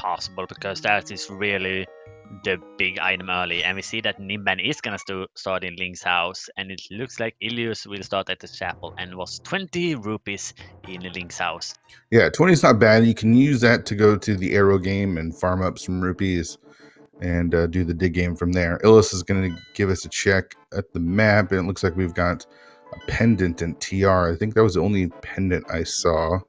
possible, because that is really the big item early. And we see that Ninban is gonna start in Link's house, and it looks like Illus will start at the chapel, and was 20 rupees in Link's house. Yeah, 20 is not bad. You can use that to go to the arrow game and farm up some rupees and do the dig game from there. Illus is going to give us a check at the map, and it looks like we've got a pendant and TR. I think that was the only pendant I saw.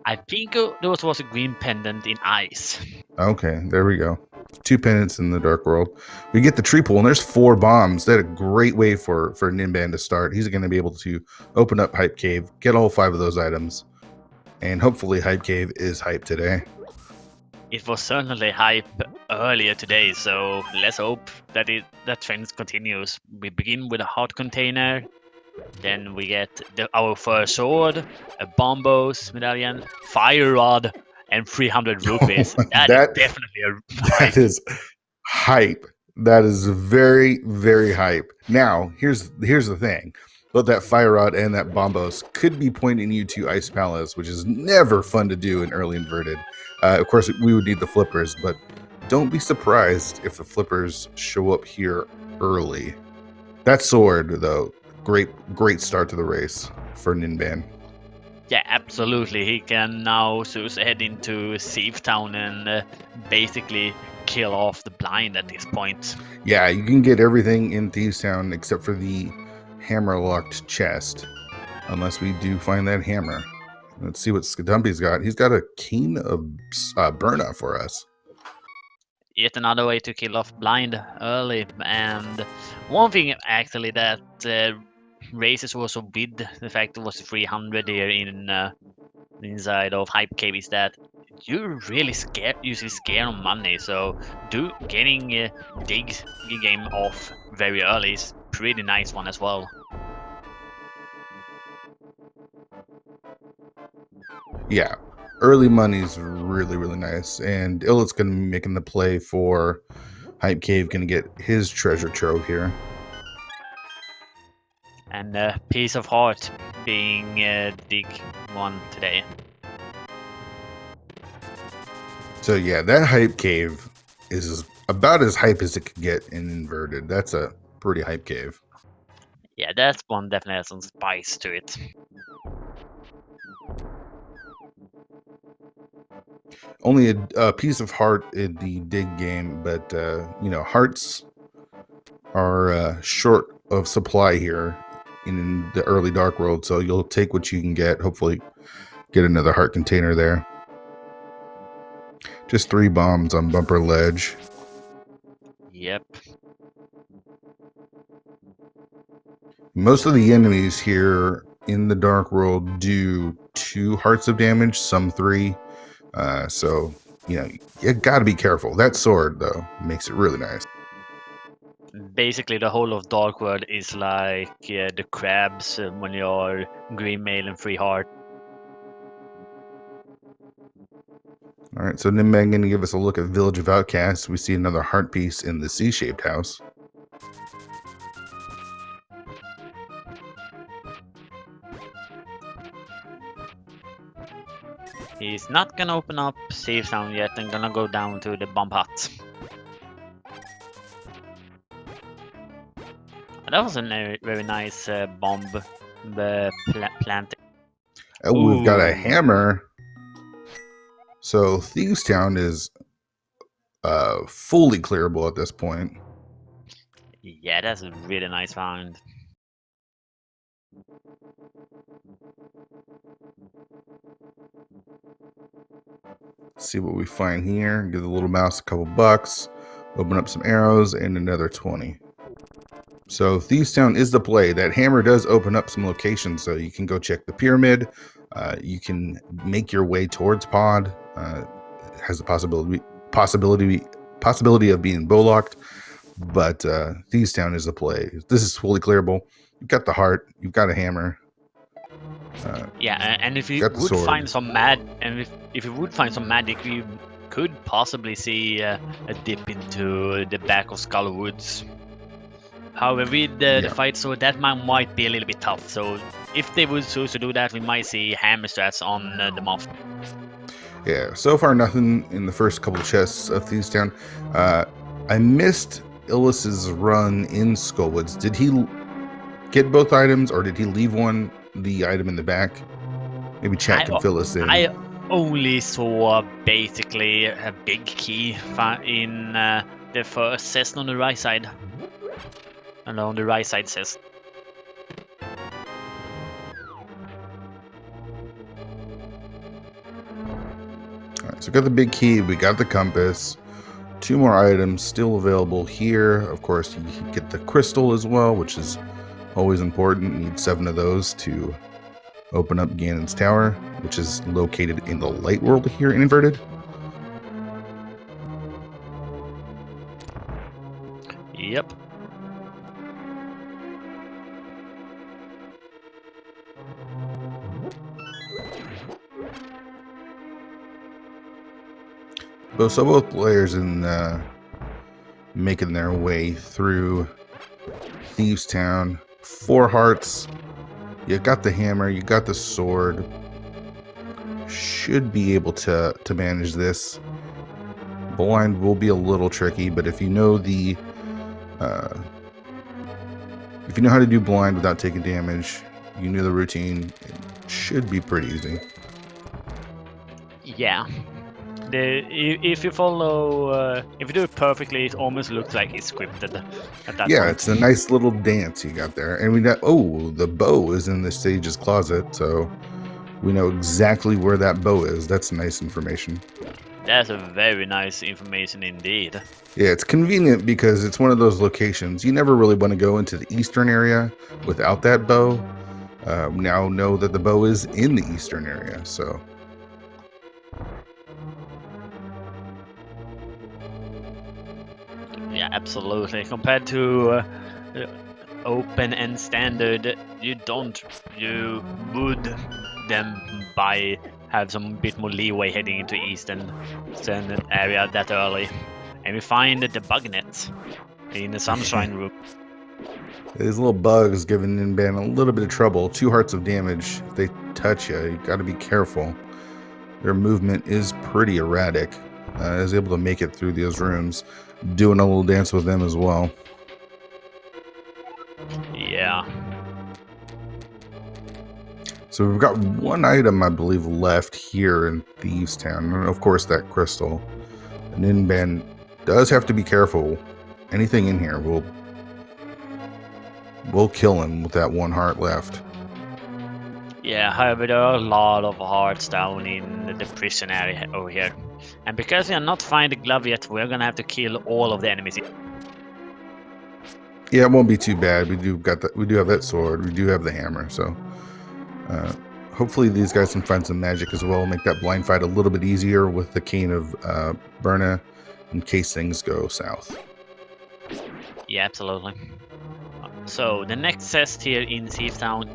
I think there was a green pendant in ice. Okay, there we go. 2 pendants in the Dark World. We get the tree pool, and there's 4 bombs. That's a great way for Ninban to start. He's going to be able to open up Hype Cave, get all 5 of those items, and hopefully Hype Cave is hype today. It was certainly hype earlier today, so let's hope that that trend continues. We begin with a heart container, then we get our first sword, a bombos medallion, fire rod, and 300 rupees. That is definitely a hype. That is hype. That is very, very hype. Now, here's the thing. Both that fire rod and that bombos could be pointing you to Ice Palace, which is never fun to do in early inverted. Of course, we would need the flippers, but don't be surprised if the flippers show up here early. That sword, though, great start to the race for Ninban. Yeah, absolutely. He can now head into Thief Town and basically kill off the blind at this point. Yeah, you can get everything in Thieves Town except for the hammer-locked chest, unless we do find that hammer. Let's see what Skadumpy's got. He's got a Cane of Burna for us. Yet another way to kill off blind early. And one thing actually that raises also with the fact it was 300 here in inside of Hype Cave is that you're really usually scared on money. So getting dig game off very early is pretty nice one as well. Yeah, early money's really, really nice. And Illus going to be making the play for Hype Cave, going to get his treasure trove here. And Piece of Heart being dig one today. So yeah, that Hype Cave is about as hype as it could get in inverted. That's a pretty hype cave. Yeah, that one definitely has some spice to it. Only a piece of heart in the dig game, but hearts are short of supply here in the early Dark World, so you'll take what you can get. Hopefully get another heart container there. Just 3 bombs on Bumper Ledge. Yep. Most of the enemies here in the Dark World do 2 hearts of damage, some 3. So, you gotta be careful. That sword, though, makes it really nice. Basically, the whole of Dark World is like the crabs when you're green mail and 3 heart. All right, so Ninban going to give us a look at Village of Outcasts. We see another heart piece in the C-shaped house. He's not gonna open up Safe Town yet and gonna go down to the bomb hut. That was a very nice bomb plant. We've got a hammer. So Thieves Town is fully clearable at this point. Yeah, that's a really nice find. Let's see what we find here. Give the little mouse a couple bucks. Open up some arrows and another 20. So Thieves Town is the play. That hammer does open up some locations, so you can go check the pyramid. You can make your way towards Pod. It has the possibility of being bow-locked, but Thieves Town is the play. This is fully clearable. You've got the heart. You've got a hammer. Yeah, and if you would find some if you would find some magic, you could possibly see a dip into the back of Skull Woods. However, with the fight, so that might be a little bit tough. So if they would choose to do that, we might see hammer strats on the moth. Yeah, so far nothing in the first couple chests of Thieves Town. I missed Illus's run in Skullwoods. Did he get both items, or did he leave the item in the back? Maybe chat I can fill us in. I only saw basically a big key in the first chest on the right side. And on the right side chest. All right, so we got the big key, we got the compass. 2 more items still available here. Of course, you can get the crystal as well, which is always important. You need 7 of those to open up Ganon's Tower, which is located in the light world here in Inverted. Yep. So both players in making their way through Thieves Town. 4 hearts. You got the hammer, you got the sword. Should be able to manage this. Blind will be a little tricky, but if you know how to do blind without taking damage, you know the routine, it should be pretty easy. Yeah. If you follow, if you do it perfectly, it almost looks like it's scripted at that Yeah, point. it's a nice little dance you got there. And we got, the bow is in the sage's closet, so we know exactly where that bow is. That's nice information. That's a very nice information indeed. Yeah, it's convenient because it's one of those locations you never really want to go into the eastern area without that bow. Now know that the bow is in the eastern area, so. Yeah, absolutely. Compared to open and standard, you would then have some bit more leeway heading into eastern standard area that early. And we find the bug net in the sunshine room. These little bugs giving Ninban a little bit of trouble. 2 hearts of damage. If they touch you, you got to be careful. Their movement is pretty erratic. I was able to make it through those rooms, doing a little dance with them as well. Yeah. So we've got 1 item, I believe, left here in Thieves Town. And of course, that crystal. And Ninban does have to be careful. Anything in here will kill him with that 1 heart left. Yeah, however, there are a lot of hearts down in the prison area over here. And because we are not finding the glove yet, we're gonna have to kill all of the enemies. Yeah, it won't be too bad. We do have that sword. We do have the hammer. So hopefully these guys can find some magic as well. Make that blind fight a little bit easier with the cane of Berna in case things go south. Yeah, absolutely. So the next chest here in Thieves Town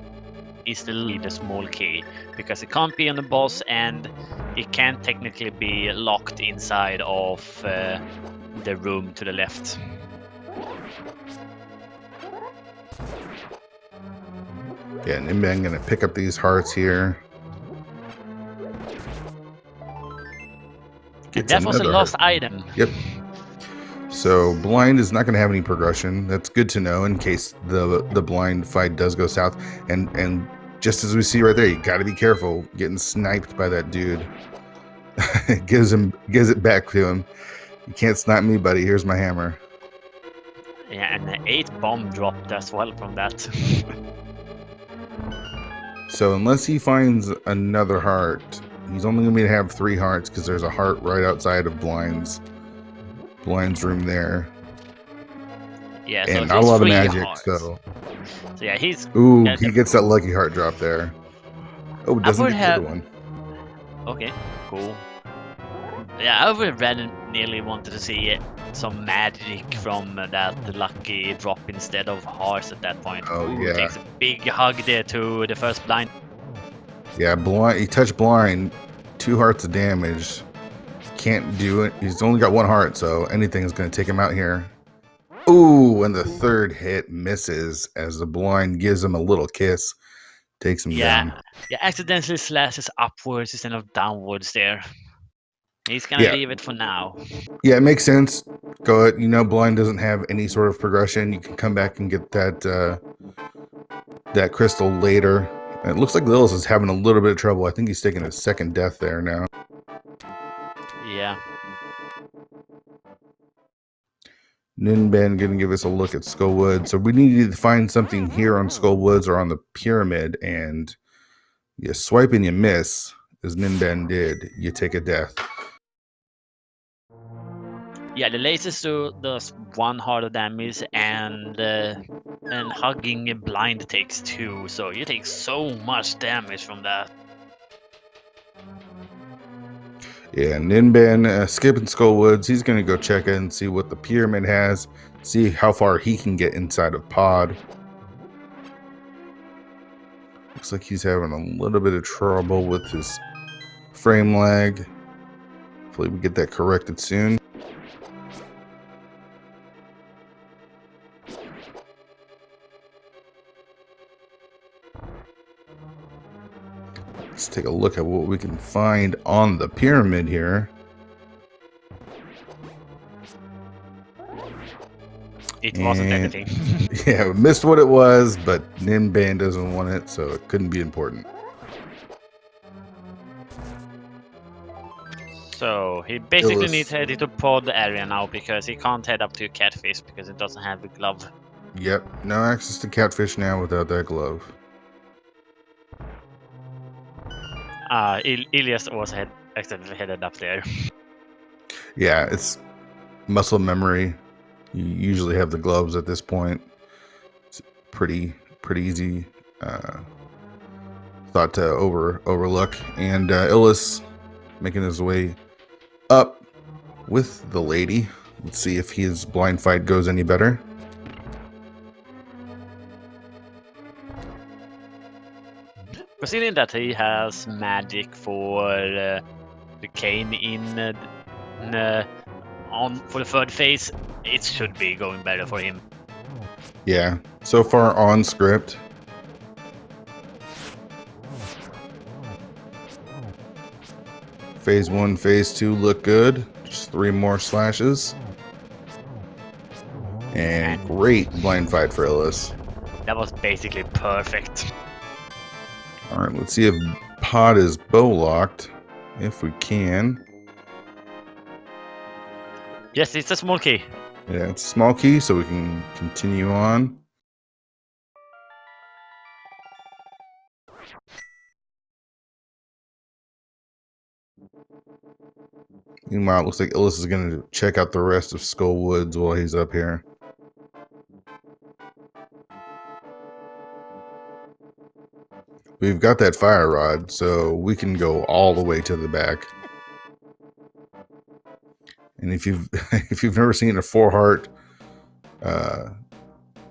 is the small key, because it can't be on the boss and it can't technically be locked inside of the room to the left. Yeah, and I'm gonna pick up these hearts here. That was the last item. Yep. So blind is not going to have any progression. That's good to know in case the blind fight does go south. And just as we see right there, you got to be careful getting sniped by that dude. gives it back to him. You can't snipe me, buddy. Here's my hammer. Yeah, and the 8 bomb dropped as well from that. So unless he finds another heart, he's only going to have 3 hearts because there's a heart right outside of Blind's room there. Yeah, and not a lot of magic, so yeah, he gets that lucky heart drop there. Oh, doesn't get the other one. Okay, cool. Yeah, I would rather nearly wanted to see some magic from that lucky drop instead of hearts at that point. Oh, yeah. Takes a big hug there to the first blind. Yeah, blind. He touched blind. 2 hearts of damage. Can't do it. He's only got 1 heart, so anything is going to take him out here. Ooh, and the 3rd hit misses as the blind gives him a little kiss. Takes him down. Yeah, accidentally slashes upwards instead of downwards there. He's gonna leave it for now. Yeah, it makes sense. Go ahead. You know, blind doesn't have any sort of progression. You can come back and get that that crystal later. And it looks like Illus is having a little bit of trouble. I think he's taking his second death there now. Yeah. Ninban gonna give us a look at Skullwood. So we need to find something here on Skullwoods or on the pyramid, and you swipe and you miss, as Ninban did. You take a death. Yeah, the lasers does 1 harder damage, and hugging blind takes 2, so you take so much damage from that. Yeah, Ninban skipping Skullwoods. He's gonna go check in and see what the pyramid has, see how far he can get inside of Pod. Looks like he's having a little bit of trouble with his frame lag. Hopefully we get that corrected soon. Let's take a look at what we can find on the pyramid here. It wasn't anything. Yeah, we missed what it was, but Ninban doesn't want it, so it couldn't be important. So he basically Illus. needs to head into pod area now because he can't head up to catfish because it doesn't have a glove. Yep, no access to catfish now without that glove. Illus also accidentally headed up there. Yeah, it's muscle memory. You usually have the gloves at this point. It's pretty easy thought to overlook. And Illus making his way up with the lady. Let's see if his blind fight goes any better. Considering that he has magic for the cane for the third phase, it should be going better for him. Yeah, so far on script. Phase 1, Phase 2 look good. Just 3 more slashes. And great blind fight for Illus. That was basically perfect. Alright, let's see if Pod is bow locked. If we can. Yes, it's a small key. Yeah, it's a small key, so we can continue on. Meanwhile, it looks like Illus is going to check out the rest of Skullwoods while he's up here. We've got that fire rod, so we can go all the way to the back. And if you've if you've never seen a 4-heart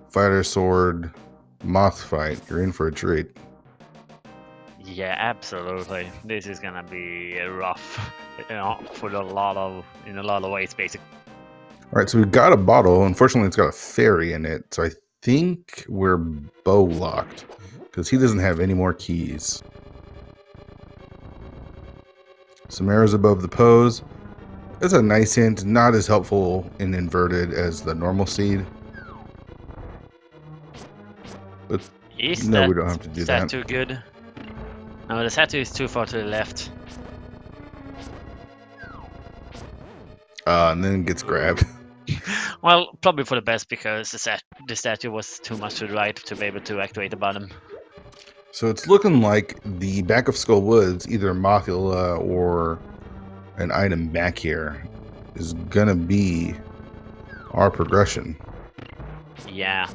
fighter sword moth fight, you're in for a treat. Yeah, absolutely. This is gonna be rough, you know, in a lot of ways, basically. All right, so we've got a bottle. Unfortunately, it's got a fairy in it, so I think we're bow locked because he doesn't have any more keys. Some arrows above the pose. That's a nice hint. Not as helpful in inverted as the normal seed. But no, we don't have to do that. Is that too good? No, the statue is too far to the left. And then it gets grabbed. Well, probably for the best because the statue was too much to the right to be able to activate the bottom. So it's looking like the back of Skullwoods, either Mothula or an item back here, is gonna be our progression. Yeah.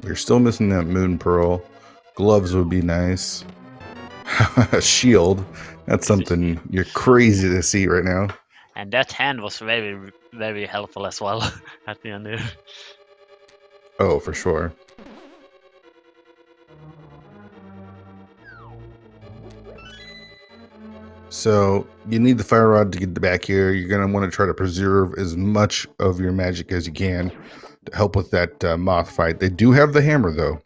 We're still missing that moon pearl. Gloves would be nice. A shield. That's something you're crazy to see right now. And that hand was very, very helpful as well at the end there. Oh, for sure. So you need the fire rod to get the back here. You're going to want to try to preserve as much of your magic as you can to help with that moth fight. They do have the hammer, though.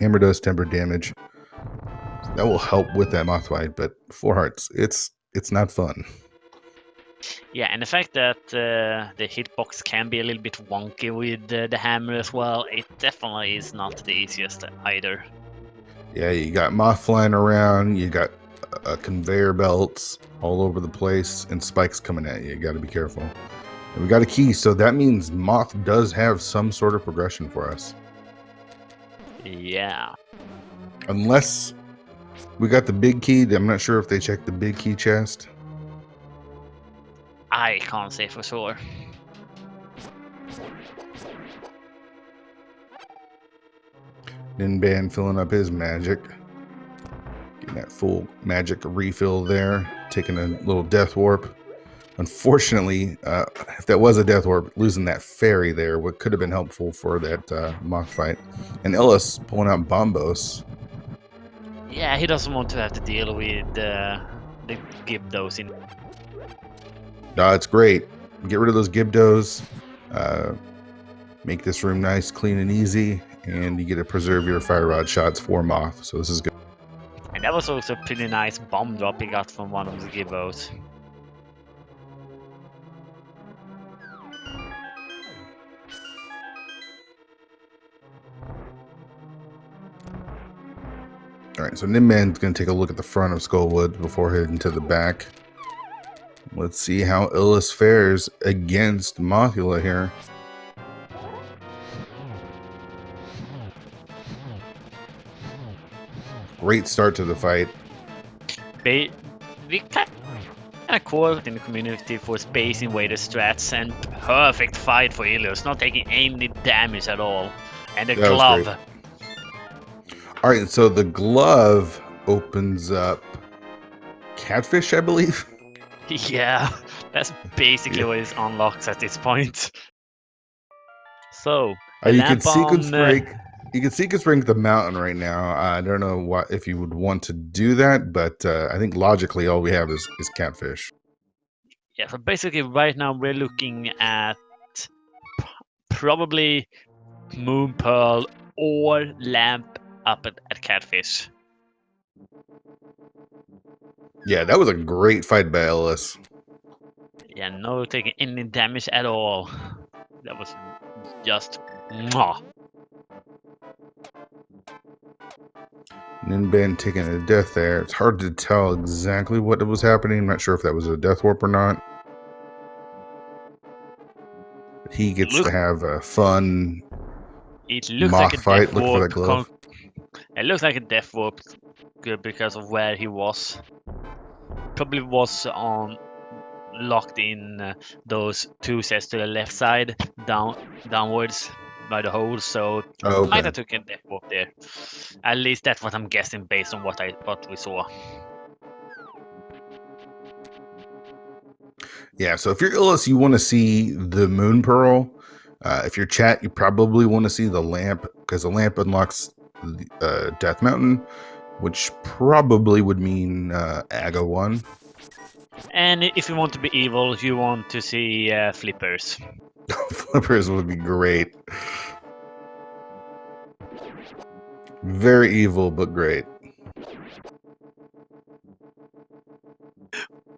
Hammer does temper damage. That will help with that moth fight, but 4 hearts, it's not fun. Yeah, and the fact that the hitbox can be a little bit wonky with the hammer as well, it definitely is not the easiest either. Yeah, you got moth flying around, you got conveyor belts all over the place, and spikes coming at you. You got to be careful. And we got a key, so that means moth does have some sort of progression for us. Yeah. Unless we got the big key. I'm not sure if they checked the big key chest. I can't say for sure. Ninban filling up his magic. Getting that full magic refill there. Taking a little death warp. Unfortunately, if that was a death warp, losing that fairy there what could have been helpful for that moth fight. And Illus pulling out Bombos. Yeah, he doesn't want to have to deal with the Gibdos in. It's great. Get rid of those Gibdos. Make this room nice, clean, and easy. And you get to preserve your fire rod shots for moth. So this is good. And that was also a pretty nice bomb drop he got from one of the Gibos. All right, so Ninban's going to take a look at the front of Skullwood before heading to the back. Let's see how Illus fares against Mothula here. Great start to the fight. We kind of called in the community for Space Invader strats, and perfect fight for Illus, not taking any damage at all. And the That was glove. great. All right, so the glove opens up Catfish, I believe. Yeah, that's basically what it unlocks at this point. So You can sequence break. You can sequence break the mountain right now. I don't know if you would want to do that, but I think logically all we have is Catfish. Yeah, so basically right now we're looking at probably Moon Pearl or Lamp up at Catfish. Yeah, that was a great fight by Illus. Yeah, no taking any damage at all. That was just mwah. Ninban taking a death there. It's hard to tell exactly what was happening. I'm not sure if that was a death warp or not. But he gets to have a fun It looks moth like a fight. death Look for that warp. glove. It looks like a death warp because of where he was. Probably was on locked in those two sets to the left side, downwards by the hole. So might have took a death warp there. At least that's what I'm guessing based on what we saw. Yeah, so if you're Illus, you want to see the Moon Pearl. If you're chat, you probably want to see the lamp because the lamp unlocks the Death Mountain, which probably would mean Aga 1. And if you want to be evil, you want to see flippers. Flippers would be great. Very evil, but great.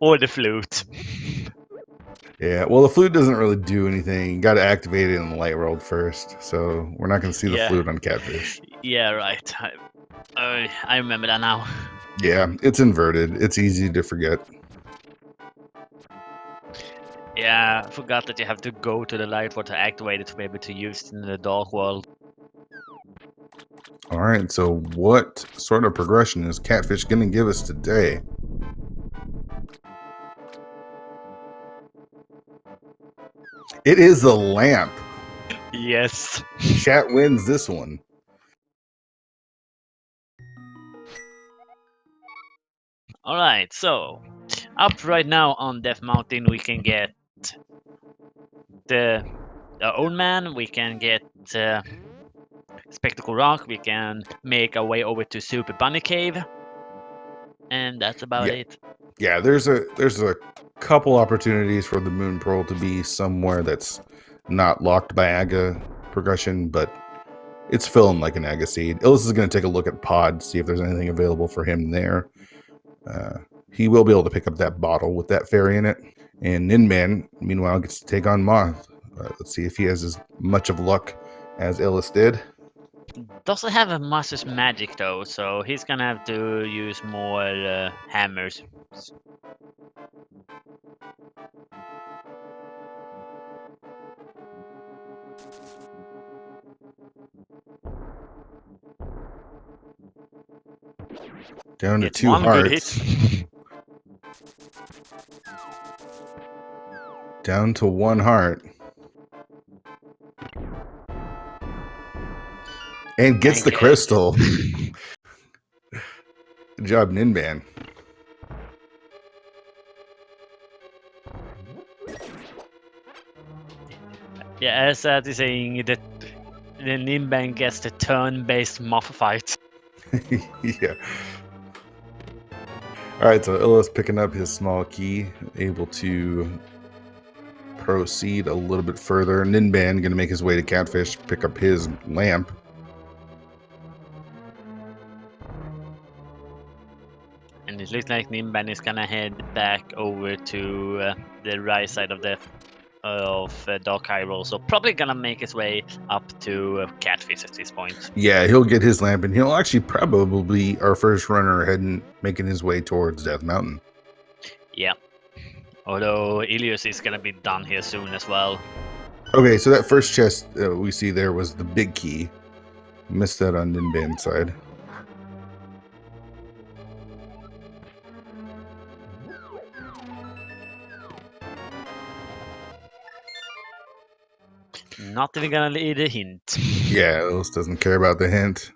Or the flute. Yeah, well, the flute doesn't really do anything. You got to activate it in the light world first, so we're not going to see the flute on Catfish. Yeah, right. I remember that now. Yeah, it's inverted. It's easy to forget. Yeah, I forgot that you have to go to the light world to activate it to be able to use it in the dark world. All right, so what sort of progression is Catfish going to give us today? It is the lamp. Yes. Chat wins this one. Alright, so up right now on Death Mountain we can get the Old Man, we can get Spectacle Rock, we can make our way over to Super Bunny Cave, and that's about it. Yeah, there's a couple opportunities for the Moon Pearl to be somewhere that's not locked by Aga progression, but It's filling like an agaseed. Illus is going to take a look at Pod, see if there's anything available for him there. He will be able to pick up that bottle with that fairy in it. And Ninban, meanwhile, gets to take on Moth. Let's see if he has as much of luck as Illus did. Doesn't have a master's magic though, so he's gonna have to use more hammers. Down to It's 2 one good hearts. hit. Down to 1 heart. And gets the crystal. Good job, Ninban. Yeah, as that is saying that the Ninban gets the turn-based moth fight. Yeah. Alright, so Illus picking up his small key, able to proceed a little bit further. Ninban going to make his way to Catfish, pick up his lamp. And it looks like Ninban is gonna head back over to the right side of the Dark Hyrule, so probably gonna make his way up to Catfish at this point. Yeah, he'll get his lamp, and he'll actually probably be our first runner heading, making his way towards Death Mountain. Yeah. Although Illus is gonna be done here soon as well. Okay, so that first chest we see there was the big key. Missed that on Ninban's side. Not even gonna leave a hint. Yeah, Illus doesn't care about the hint.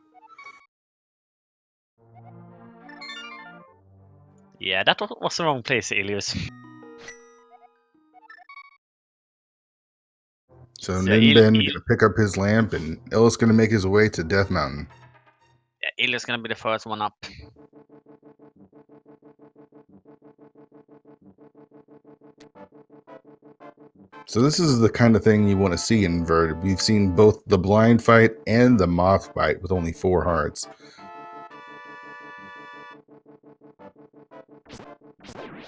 Yeah, that was the wrong place, Illus. So Ninban gonna pick up his lamp, and Illus gonna make his way to Death Mountain. Yeah, Illus gonna be the first one up. So this is the kind of thing you want to see in Verd. We've seen both the blind fight and the moth fight with only 4 hearts.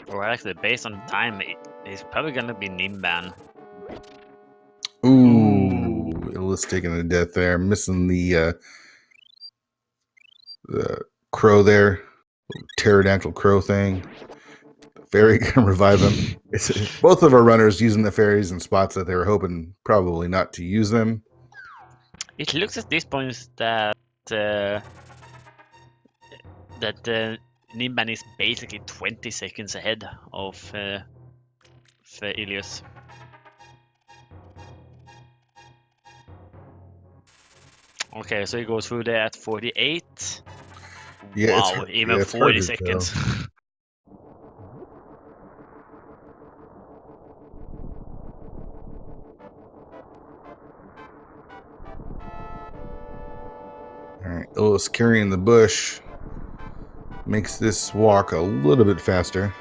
Or actually, based on time, it's probably gonna be Ninban. Ooh, Illus taking a death there, missing the crow there, pterodactyl crow thing. Fairy can revive him. It's both of our runners using the fairies in spots that they were hoping probably not to use them. It looks at this point that Ninban is basically 20 seconds ahead of Illus. Okay, so he goes through there at 48. Yeah, wow, even 40 seconds. Alright, Illus carrying the bush makes this walk a little bit faster.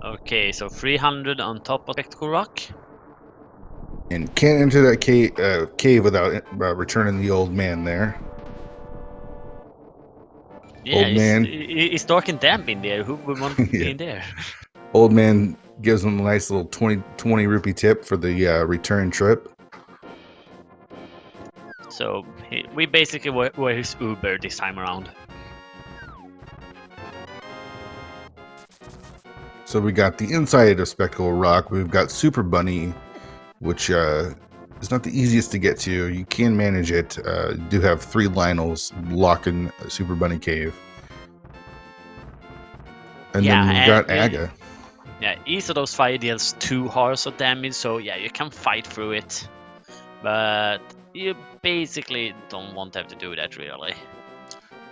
Okay, so 300 on top of Spectacle Rock. And can't enter that cave without returning the old man there. Yeah, old man. It's dark and damp in there. Who would want to be in there? Old man gives him a nice little 20 rupee tip for the return trip. So we basically were his Uber this time around. So we got the inside of Spectacle Rock. We've got Super Bunny, which is not the easiest to get to. You can manage it. You do have 3 Lionels locking Super Bunny Cave. And then we've got Aga. Yeah, each of those 5 deals 2 hearts of damage, so yeah, you can fight through it. But you basically don't want to have to do that, really.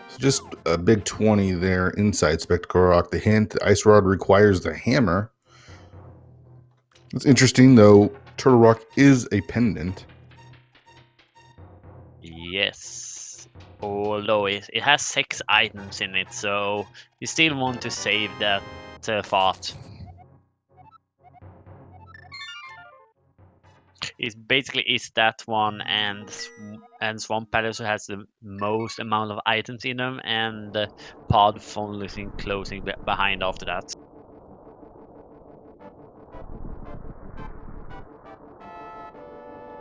So just a big 20 there inside Spectacle Rock. The hint, the Ice Rod requires the hammer. It's interesting, though, Turtle Rock is a pendant. Yes. Although it has 6 items in it, so you still want to save that thought. It basically is that one and Swamp Palace who has the most amount of items in them, and Pod follows closing behind after that.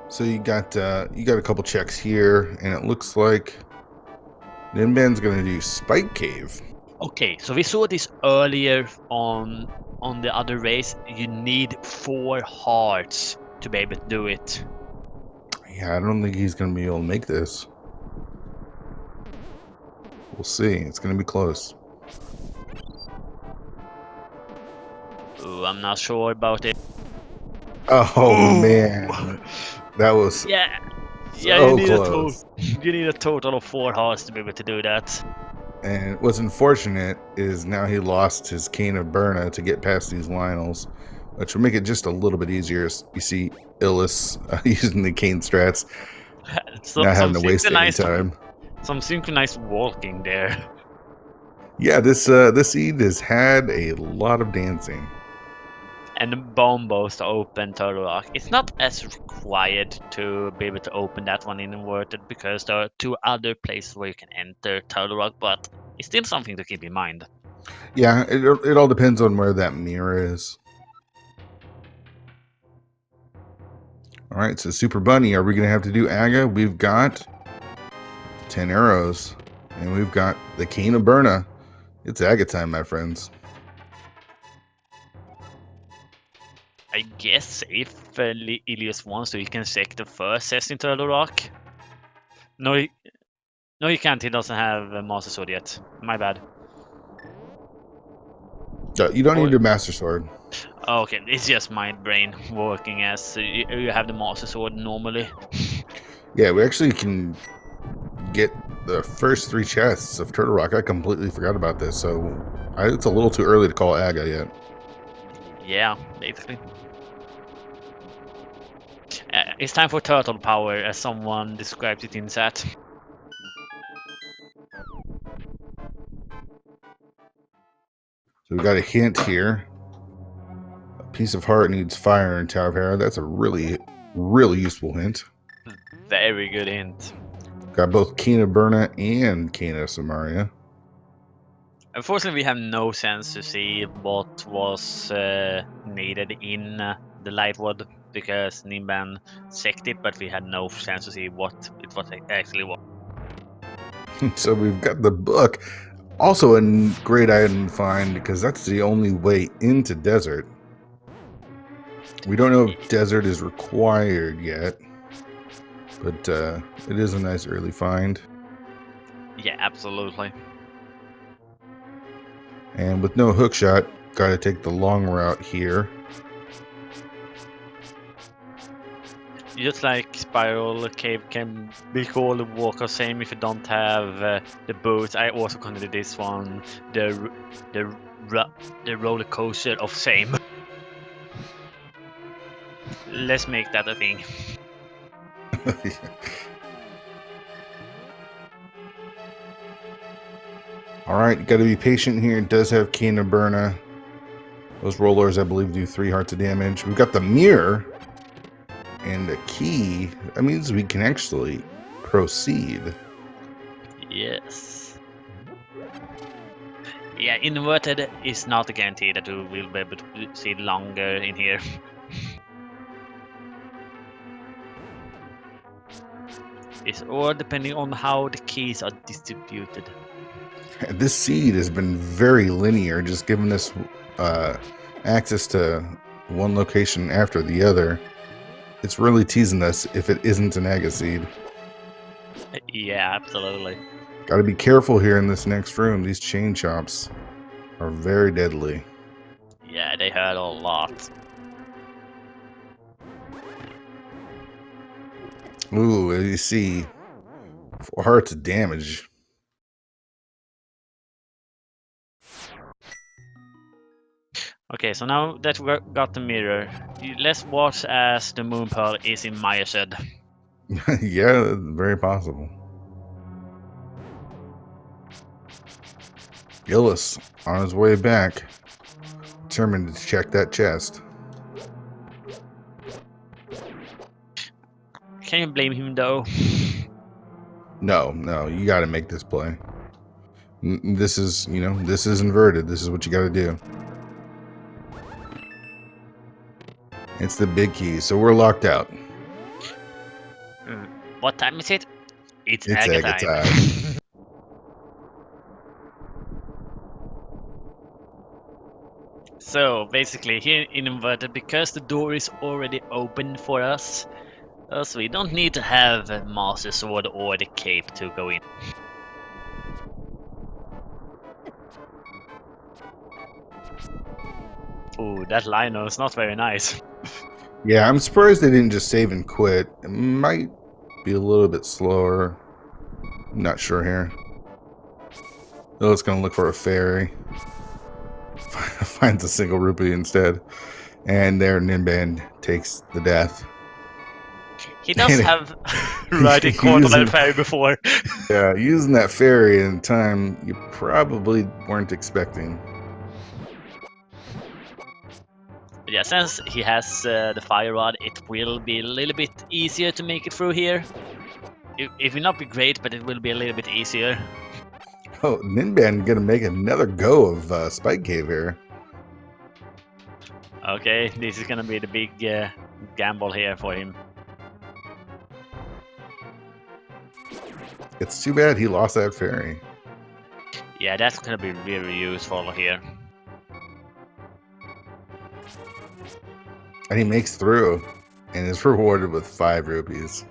So you got a couple checks here, and it looks like Ninban's gonna do Spike Cave. Okay, so we saw this earlier on the other race. You need 4 hearts to be able to do it. Yeah, I don't think he's gonna be able to make this. We'll see. It's gonna be close. Ooh, I'm not sure about it. Oh Ooh. man, that was Yeah, yeah, so close. you need a total of 4 hearts to be able to do that. And what's unfortunate is now he lost his Cane of Berna to get past these Lionels, which will make it just a little bit easier. You see Illus using the Cane strats, not having to waste any time. Some synchronized walking there. Yeah, this seed has had a lot of dancing. And the bombos to open Turtle Rock. It's not as required to be able to open that one in inverted because there are 2 other places where you can enter Turtle Rock, but it's still something to keep in mind. Yeah, it all depends on where that mirror is. All right, so Super Bunny, are we going to have to do Aga? We've got 10 arrows, and we've got the Cane of Berna. It's Aga time, my friends. I guess if Illus wants to, he can check the first chest in Turtle Rock. No, he can't. He doesn't have a Master Sword yet. My bad. You don't need a Master Sword. Okay, it's just my brain working as you have the Master Sword normally. Yeah, we actually can get the first 3 chests of Turtle Rock. I completely forgot about this, so it's a little too early to call Aga yet. Yeah, basically. It's time for turtle power, as someone described it in chat. So we got a hint here. A piece of heart needs fire in Tower of Hera. That's a really, really useful hint. Very good hint. Got both Cane of Berna and Cane of Samaria. Unfortunately, we have no sense to see what was needed in the Lightwood because Ninban checked it, but we had no chance to see what it was actually was. So we've got the book. Also a great item to find because that's the only way into desert. We don't know if desert is required yet, but it is a nice early find. Yeah, absolutely. And with no hook shot, got to take the long route here. Just like Spiral Cave can be called a walk of shame if you don't have the boots, I also consider this one the roller coaster of shame. Let's make that a thing. All right, got to be patient here. It does have Cane of Berna. Those rollers, I believe, do 3 hearts of damage. We've got the mirror and a key. That means we can actually proceed. Yes. Yeah, inverted is not a guarantee that we will be able to see longer in here. It's all depending on how the keys are distributed. This seed has been very linear, just giving us access to one location after the other. It's really teasing us if it isn't an Aga seed. Yeah, absolutely. Got to be careful here in this next room. These chain chops are very deadly. Yeah, they hurt a lot. Ooh, as you see, 4 hearts of damage. Okay, so now that we got the mirror, let's watch as the moon pearl is in Maya shed. Yeah, very possible. Illus on his way back, determined to check that chest. Can you blame him though? No, you got to make this play. This is, this is inverted. This is what you got to do. It's the big key, so we're locked out. What time is it? It's It's Aga Aga time. time. So basically here in inverted, because the door is already open for us, so we don't need to have a Master Sword or the cape to go in. Ooh, that lino is not very nice. Yeah, I'm surprised they didn't just save and quit. It might be a little bit slower. Not sure here. Oh, it's going to look for a fairy. Finds a single rupee instead. And there, Ninban takes the death. He does have riding court on a fairy before. Yeah, using that fairy in time you probably weren't expecting. But yeah, since he has the fire rod, it will be a little bit easier to make it through here. It will not be great, but it will be a little bit easier. Oh, Ninban gonna make another go of Spike Cave here. Okay, this is gonna be the big gamble here for him. It's too bad he lost that fairy. Yeah, that's gonna be very useful here. And he makes through and is rewarded with 5 rupees.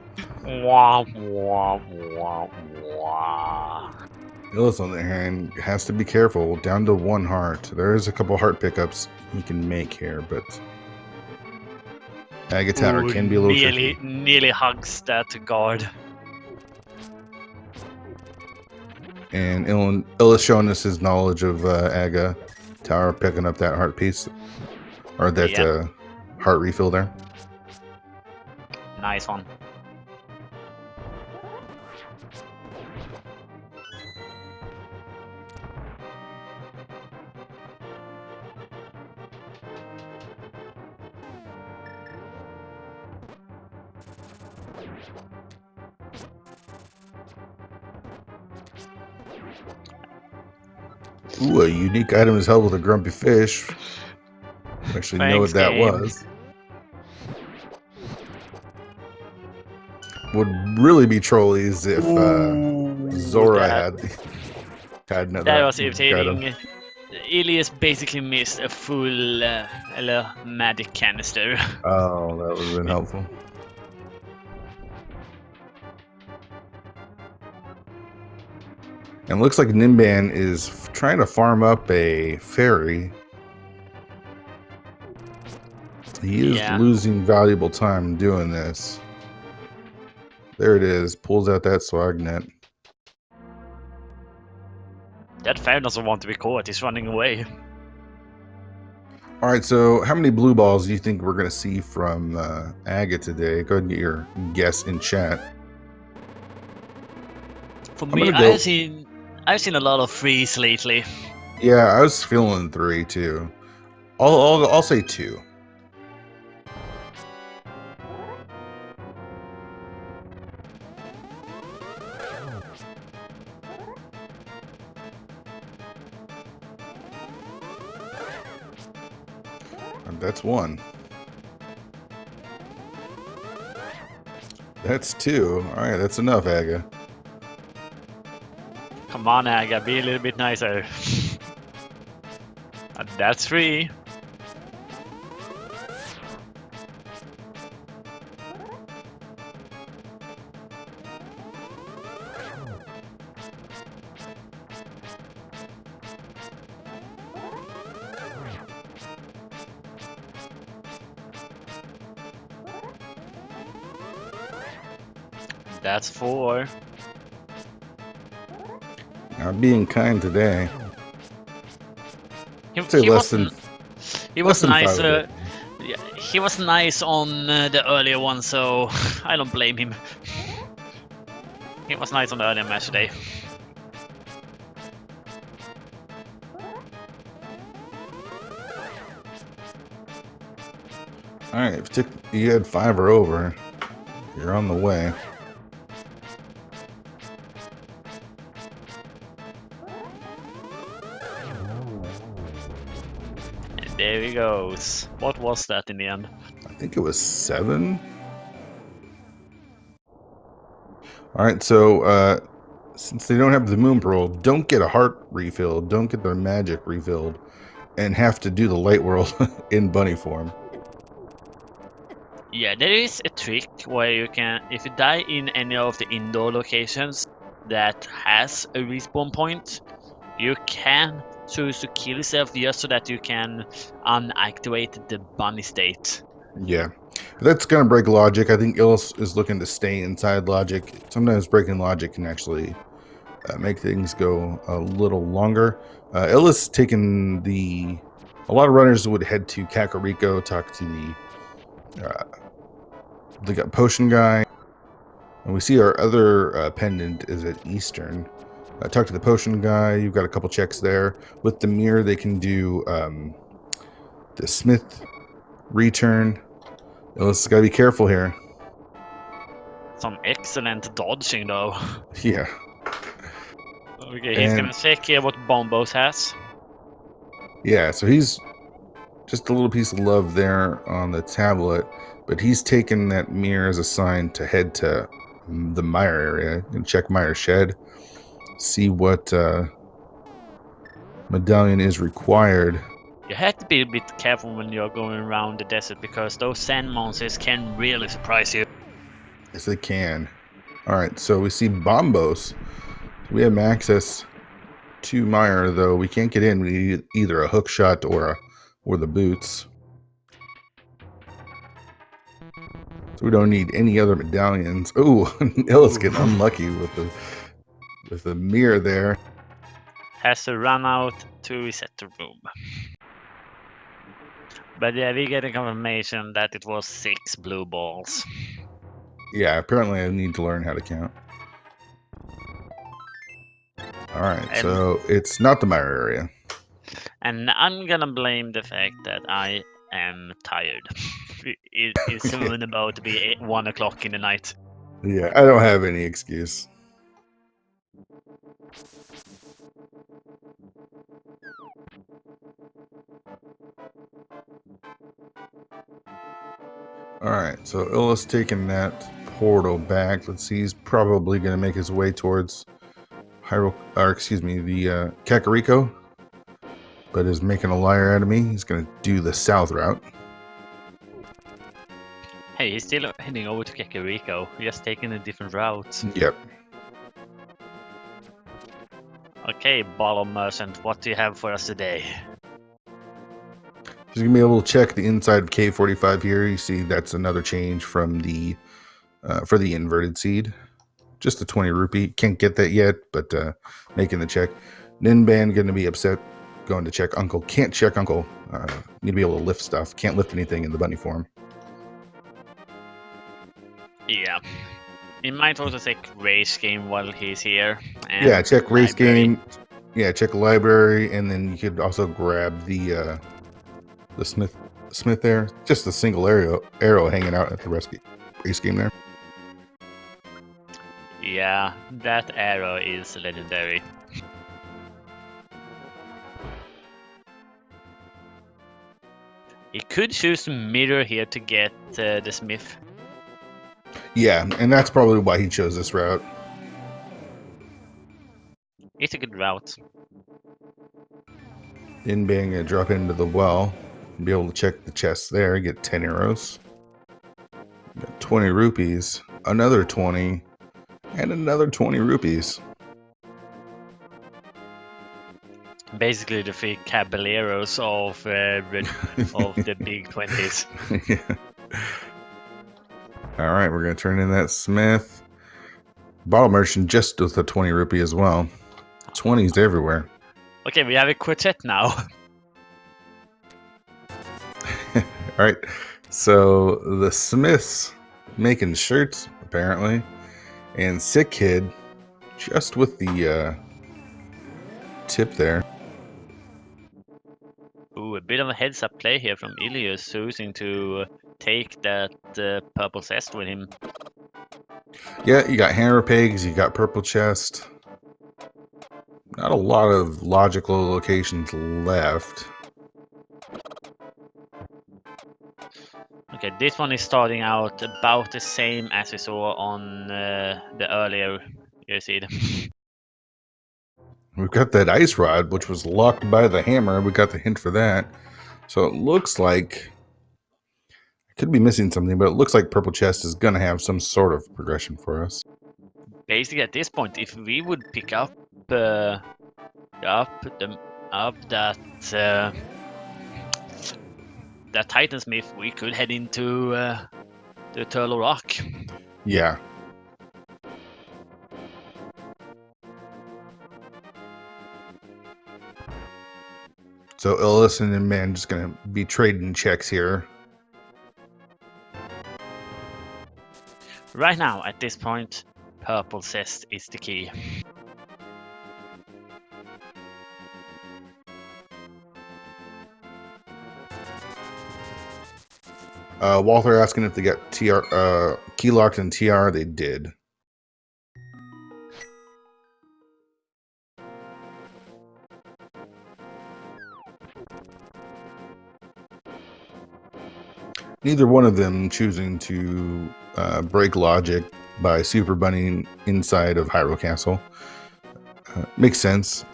Wah, wah, wah, wah. Illus, on the other hand, has to be careful. Down to 1 heart. There is a couple heart pickups he can make here, but Aga Tower can be a little tricky. Nearly hugs that guard. And Illus showing us his knowledge of Aga Tower picking up that heart piece. Or that heart refill there. Nice one. Ooh, a unique item is held with a grumpy fish. Actually know what that was. Would really be trolleys if Zora had another. That was irritating. Illus basically missed a full magic canister. Oh, that would have been helpful. And looks like Ninban is trying to farm up a fairy. He is losing valuable time doing this. There it is. Pulls out that swag net. That fairy doesn't want to be caught. He's running away. All right, so how many blue balls do you think we're going to see from Aga today? Go ahead and get your guess in chat. For me, I've seen a lot of 3s lately. Yeah, I was feeling 3 too. I'll say 2. That's 1. That's 2. All right, that's enough, Aga. Come on, Aga, be a little bit nicer. That's 3. That's 4. I'm being kind today. He was nice. He was nice on the earlier one, so I don't blame him. He was nice on the earlier match today. right, if you had 5 or over, you're on the way. And there he goes. What was that in the end? I think it was 7. All right, so since they don't have the moon pearl, don't get a heart refilled, don't get their magic refilled, and have to do the light world in bunny form. Yeah, there is a trick where you can, if you die in any of the indoor locations that has a respawn point, you can choose to kill yourself just so that you can unactivate the bunny state. Yeah, that's gonna break logic. I think Illus is looking to stay inside logic. Sometimes breaking logic can actually make things go a little longer. Illus taking the. A lot of runners would head to Kakariko, talk to the potion guy, and we see our other pendant is at Eastern. Talk to the potion guy. You've got a couple checks there. With the mirror, they can do the smith return. Illus got to be careful here. Some excellent dodging though. Yeah. Okay, he's gonna check here what Bombos has. Yeah, so he's just a little piece of love there on the tablet, but he's taken that mirror as a sign to head to the Mire area and check Mire Shed, see what medallion is required. You have to be a bit careful when you're going around the desert because those sand monsters can really surprise you. Yes, they can. All right, so we see Bombos. We have access to Mire, though we can't get in. We need either a hook shot or the boots. So we don't need any other medallions. Ooh, Illus getting unlucky with the mirror there. Has to run out to reset the room. But yeah, we get a confirmation that it was 6 blue balls. Yeah, apparently I need to learn how to count. All right, so it's not the Mire area. And I'm gonna blame the fact that I am tired. It's soon about to be 1 o'clock in the night. Yeah, I don't have any excuse. All right, so Illus taking that portal back. Let's see, he's probably going to make his way towards the Kakariko, but is making a liar out of me. He's going to do the south route. Hey, he's still heading over to Kakariko, just taking a different route. Yep. Okay, Bottle Merchant, what do you have for us today? He's going to be able to check the inside of K45 here. You see that's another change from the for the inverted seed. Just a 20 rupee. Can't get that yet, but making the check. Ninban going to be upset going to check Uncle. Can't check Uncle. Need to be able to lift stuff. Can't lift anything in the bunny form. Yeah. He might also check race game while he's here. And yeah, check race library. game. Yeah, check library, and then you could also grab the smith there. Just a single arrow hanging out at the race game there. Yeah, that arrow is legendary. He could choose mirror here to get the smith. Yeah, and that's probably why he chose this route. It's a good route. Ninban gonna drop into the well, and be able to check the chest there, get 10 arrows. Got 20 rupees, another 20, and another 20 rupees. Basically the 3 caballeros of the big 20s. Yeah. All right, we're gonna turn in that smith. Bottle merchant just with a 20 rupee as well. 20s everywhere. Okay, we have a quartet now. All right, so the smiths making shirts apparently, and sick kid just with the tip there. Ooh, a bit of a heads-up play here from Illus, choosing to take that purple chest with him. Yeah, you got hammer pegs, you got purple chest. Not a lot of logical locations left. Okay, this one is starting out about the same as we saw on the earlier you see. We've got that ice rod, which was locked by the hammer. We got the hint for that. So it looks like I could be missing something, but it looks like purple chest is going to have some sort of progression for us. Basically, at this point, if we would pick up that that Titansmith, we could head into the Turtle Rock. Yeah. So Illus and Ninban just going to be trading checks here. Right now, at this point, purple chest is the key. Walther asking if they got TR key locked in TR. They did. Neither one of them choosing to break logic by super bunnying inside of Hyrule Castle. Makes sense.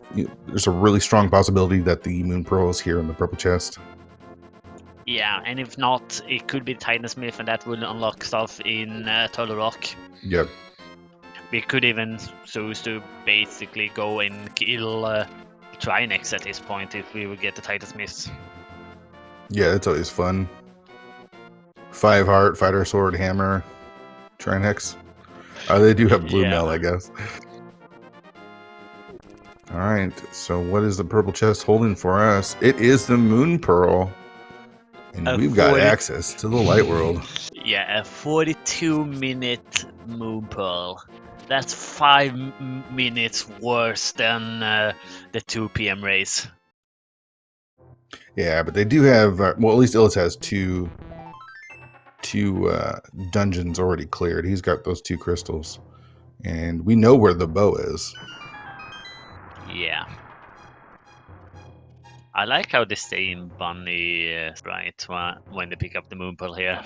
There's a really strong possibility that the Moon Pearl is here in the purple chest. Yeah, and if not, it could be Titansmith, and that will unlock stuff in Turtle Rock. Yep. We could even choose to basically go and kill Trinex at this point if we would get the Titansmiths. Yeah, it's always fun. 5 heart, fighter sword, hammer, Trinex. They do have blue mail, I guess. All right, so what is the purple chest holding for us? It is the Moon Pearl. And we've got access to the light world. Yeah, a 42-minute Moon Pearl. That's 5 minutes worse than the 2 p.m. race. Yeah, but they do have, well, at least Illus has two dungeons already cleared. He's got those 2 crystals. And we know where the bow is. Yeah. I like how they stay in bunny sprite when they pick up the Moon Pearl here.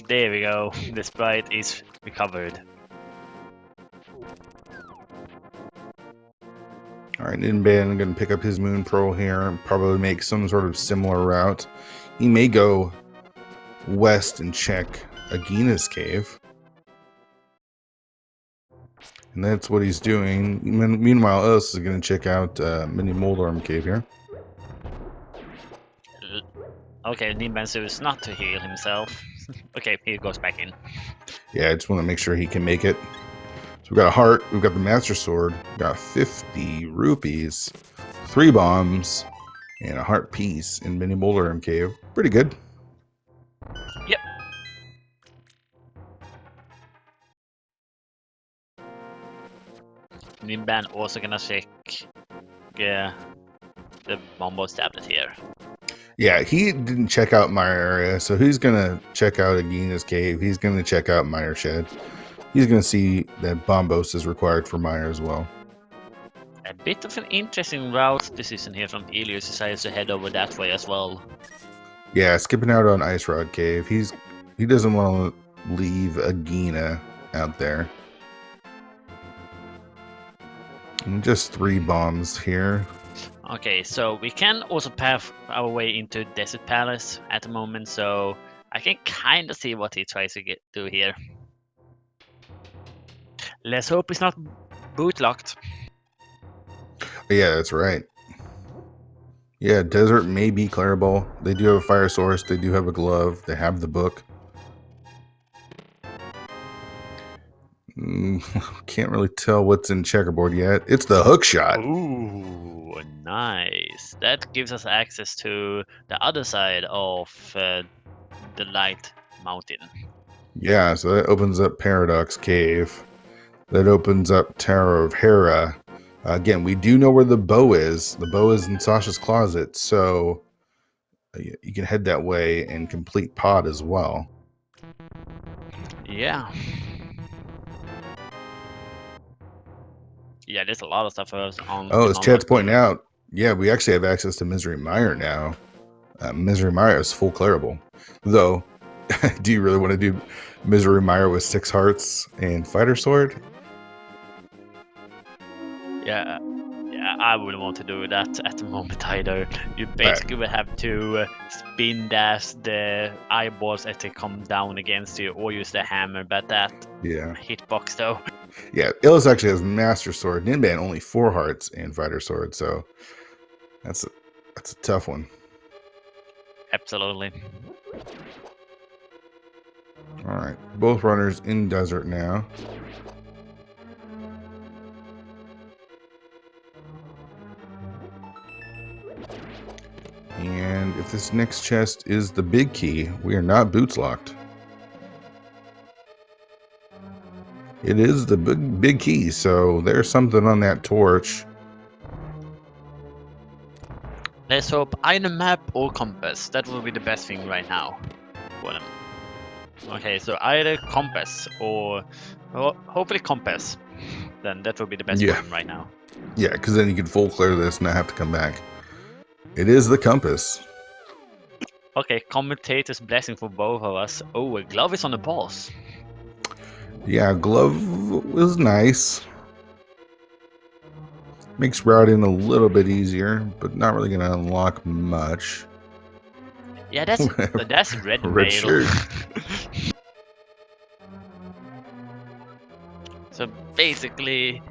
There we go. The sprite is recovered. All right, Ninban going to pick up his Moon Pearl here and probably make some sort of similar route. He may go west and check Agina's cave. And that's what he's doing. Meanwhile, Illus is going to check out Mini Moldarm cave here. Okay, Ninban chooses not to heal himself. Okay, he goes back in. Yeah, I just want to make sure he can make it. So we've got a heart, we've got the Master Sword, we've got 50 rupees, 3 bombs, and a heart piece in Mini Moldarm cave. Pretty good. Yep. Ninban also gonna check the Bombo's tablet here. Yeah, he didn't check out my area, so he's gonna check out Agina's cave. He's gonna check out Mire Shed. He's gonna see that Bombos is required for Mire as well. A bit of an interesting route decision here from Illus. Decides to head over that way as well. Yeah, skipping out on Ice Rod Cave. He doesn't want to leave Agina out there. And just 3 bombs here. Okay, so we can also path our way into Desert Palace at the moment, so I can kind of see what he tries to do here. Let's hope it's not bootlocked. Yeah, that's right. Yeah, Desert may be clearable. They do have a fire source. They do have a glove. They have the book. Can't really tell what's in checkerboard yet. It's the hook shot. Ooh, nice. That gives us access to the other side of the Light Mountain. Yeah, so that opens up Paradox Cave. That opens up Tower of Hera. Again, we do know where the bow is. The bow is in Sasha's closet, so you can head that way and complete pod as well. Yeah. Yeah, there's a lot of stuff on. Oh, as chat's pointing out, yeah, we actually have access to Misery Mire now. Misery Mire is full clearable. Though, do you really want to do Misery Mire with 6 hearts and Fighter Sword? Yeah, I wouldn't want to do that at the moment either. You basically would have to spin dash the eyeballs as they come down against you, or use the hammer. But that hitbox though. Yeah, Illus actually has Master Sword. Ninban only 4 hearts and Fighter Sword, so that's a tough one. Absolutely. All right, both runners in desert now. And if this next chest is the big key, we are not boots locked. It is the big key, so there's something on that torch. Let's hope either map or compass. That will be the best thing right now for them. Okay, so either compass or hopefully compass. Then that will be the best for them right now. Yeah, because then you can full clear this and not have to come back. It is the compass. Okay, commentator's blessing for both of us. Oh, a glove is on the boss. Yeah, glove was nice. Makes routing a little bit easier, but not really going to unlock much. Yeah, that's red Red shirt. So basically,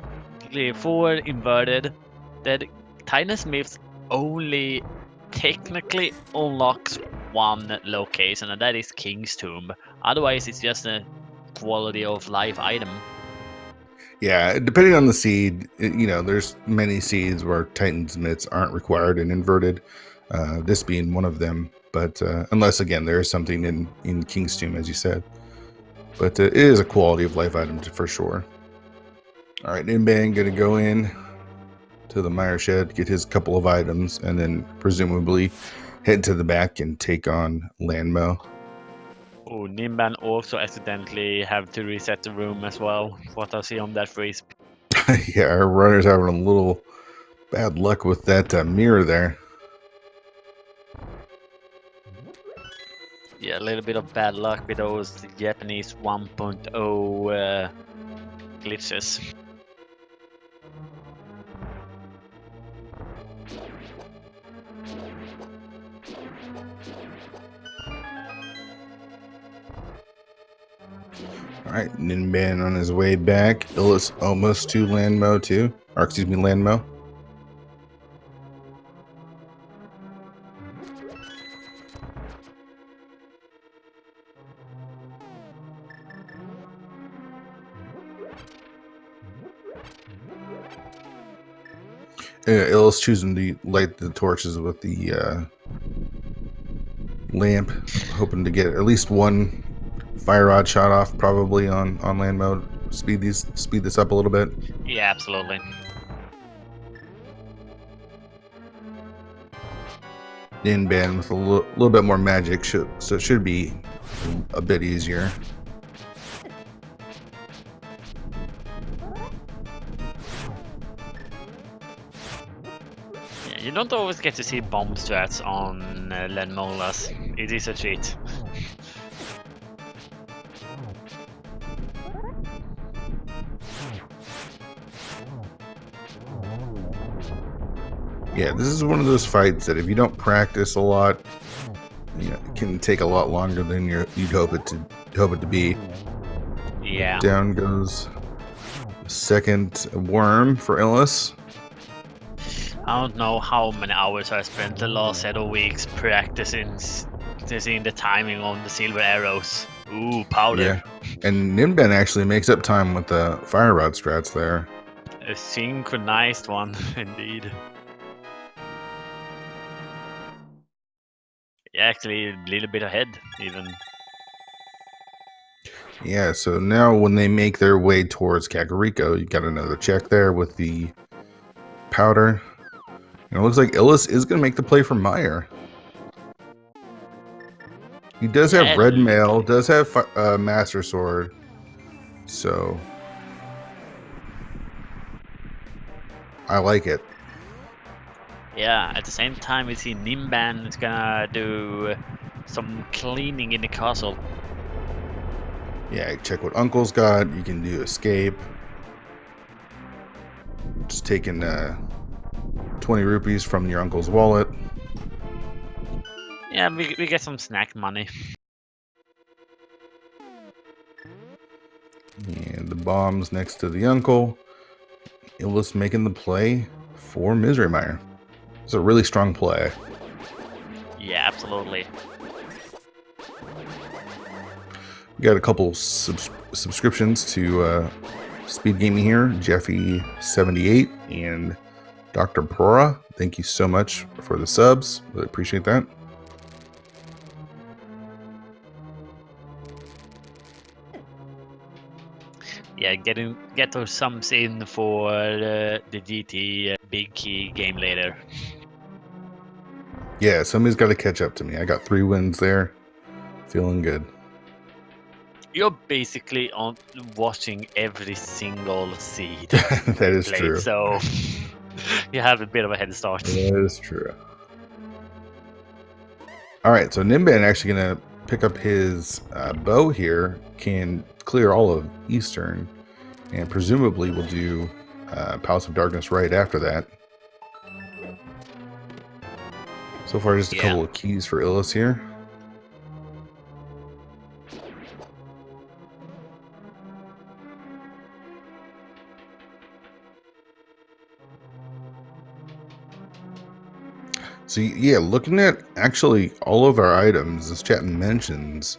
for inverted, that Titan Smiths only technically unlocks one location, and that is King's Tomb. Otherwise, it's just a quality of life item. Yeah, depending on the seed, there's many seeds where Titan Smiths aren't required in inverted, this being one of them. But unless, again, there is something in King's Tomb, as you said. But it is a quality of life item for sure. All right, Ninban going to go in to the mire shed, get his couple of items, and then presumably head to the back and take on Landmo. Oh, Ninban also accidentally have to reset the room as well. What does he on that freeze? Yeah, our runner's having a little bad luck with that mirror there. Yeah, a little bit of bad luck with those Japanese 1.0 glitches. Alright, Ninban on his way back. Illus almost to Landmo too. Or excuse me, Landmo. Illus choosing to light the torches with the lamp, hoping to get at least one fire rod shot off, probably on land mode. Speed this up a little bit. Yeah, absolutely. Ninban with a little bit more magic, so it should be a bit easier. You don't always get to see bomb strats on Lenmolas. It is a treat. Yeah, this is one of those fights that if you don't practice a lot, it can take a lot longer than you'd hope it to be. Yeah. Down goes the second worm for Illus. I don't know how many hours I spent the last set of weeks practicing the timing on the silver arrows. Ooh, powder. Yeah, and Ninban actually makes up time with the fire rod strats there. A synchronized one, indeed. Yeah, actually a little bit ahead, even. Yeah, so now when they make their way towards Kakariko, you got another check there with the powder. And it looks like Illus is going to make the play for Mire. He does have Yeah, red mail, does have master sword, so I like it. yeah. At the same time, we see Ninban is gonna do some cleaning in the castle. Yeah, check what Uncle's got. You can do escape. Just taking 20 rupees from your uncle's wallet. Yeah, we get some snack money. And the bombs next to the uncle. Illus making the play for Misery Miner. It's a really strong play. Yeah, absolutely. We got a couple subscriptions to Speed Gaming here, Jeffy78 and Dr. Prora. Thank you so much for the subs. Really appreciate that. Yeah, get those sums in for the GT big key game later. Yeah, somebody's got to catch up to me. I got 3 wins there. Feeling good. You're basically on watching every single seed That is played, true. so you have a bit of a head start. That is true. All right, so Ninban actually going to pick up his bow here, can clear all of Eastern, and presumably will do Palace of Darkness right after that. So far, just a couple of keys for Illus here. So yeah, looking at actually all of our items, as chat mentions,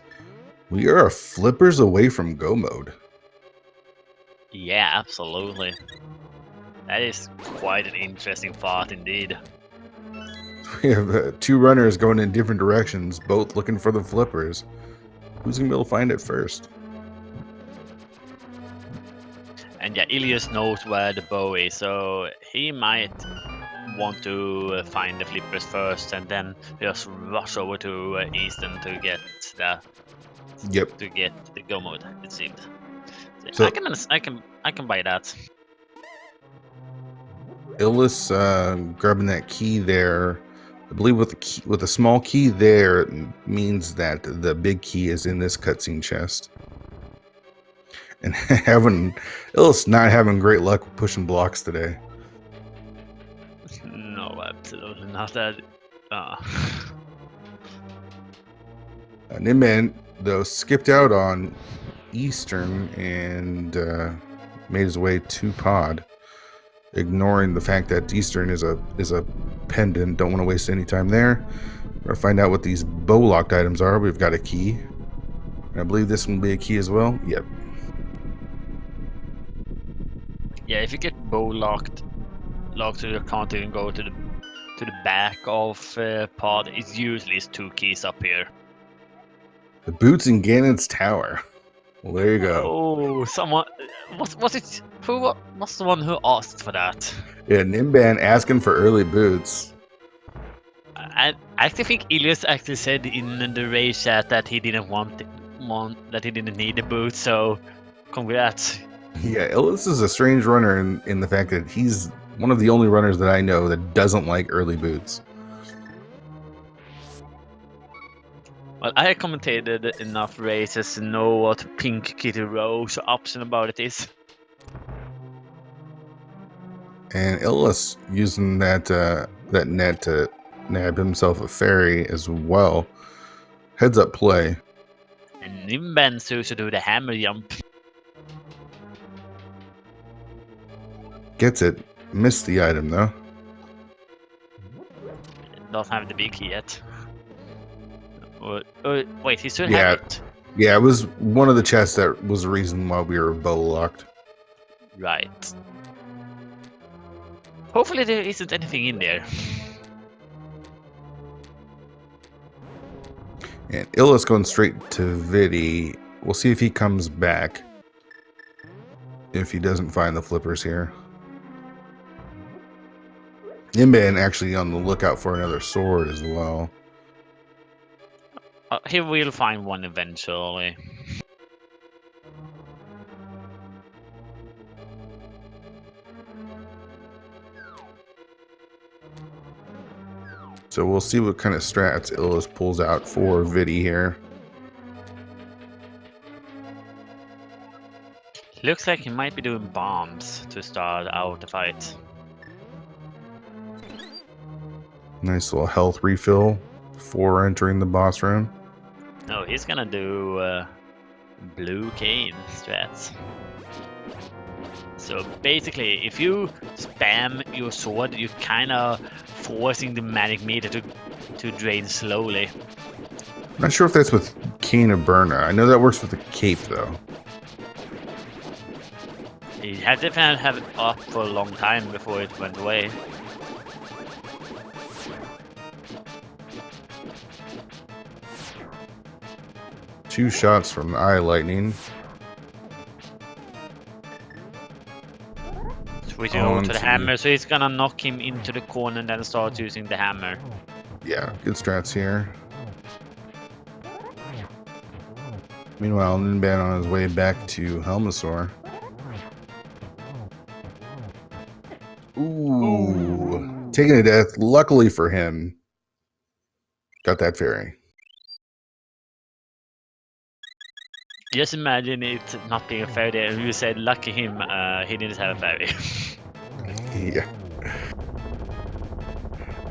we are flippers away from go mode. Yeah, absolutely. That is quite an interesting thought indeed. We have 2 runners going in different directions, both looking for the flippers. Who's gonna be able to find it first? And yeah, Illus knows where the bow is, so he might want to find the flippers first and then just rush over to Eastern to get the go mode, it seemed. So I can buy that. Illus grabbing that key there. I believe with a small key there, it means that the big key is in this cutscene chest. And Illus not having great luck with pushing blocks today. No, absolutely not. That. Ninban though skipped out on Eastern and made his way to Pod, ignoring the fact that Eastern is a pendant. Don't want to waste any time there. We're gonna find out what these bow locked items are. We've got a key. And I believe this one will be a key as well. Yep. Yeah, if you get bow locked to your counter and go to the back of Pod, it usually is 2 keys up here. The boots in Ganon's tower. Well, there you go. Oh, someone was it? Who was the one who asked for that? Yeah, Ninban asking for early boots. I actually think Illus actually said in the raid chat that he didn't that he didn't need the boot. So, congrats. Yeah, Illus is a strange runner in the fact that he's one of the only runners that I know that doesn't like early boots. Well, I commentated enough races to know what Pink Kitty Rowe's option about it is. And Illus using that net to nab himself a fairy as well. Heads up play. And Ninban chose to do the hammer jump. Gets it. Missed the item though. Don't have the big key yet. Wait, he should have it. Yeah, it was one of the chests that was the reason why we were bow locked. Right. Hopefully there isn't anything in there. And Illus going straight to Vidi. We'll see if he comes back. If he doesn't find the flippers here. Ninban actually on the lookout for another sword as well. He will find one eventually. So we'll see what kind of strats Illus pulls out for Viddy here. Looks like he might be doing bombs to start out the fight. Nice little health refill before entering the boss room. No, he's gonna do blue cane strats. So basically, if you spam your sword, you're kind of forcing the manic meter to drain slowly. I'm not sure if that's with Cane of Burner. I know that works with the cape though. You had to have it up for a long time before it went away. Two shots from the eye lightning. Switching over to the hammer, so he's gonna knock him into the corner and then start using the hammer. Yeah, good strats here. Meanwhile, Ninban on his way back to Helmasaur. Ooh, taking a death. Luckily for him, got that fairy. Just imagine it not being a fairy, and you said lucky him, he didn't have a fairy. Yeah.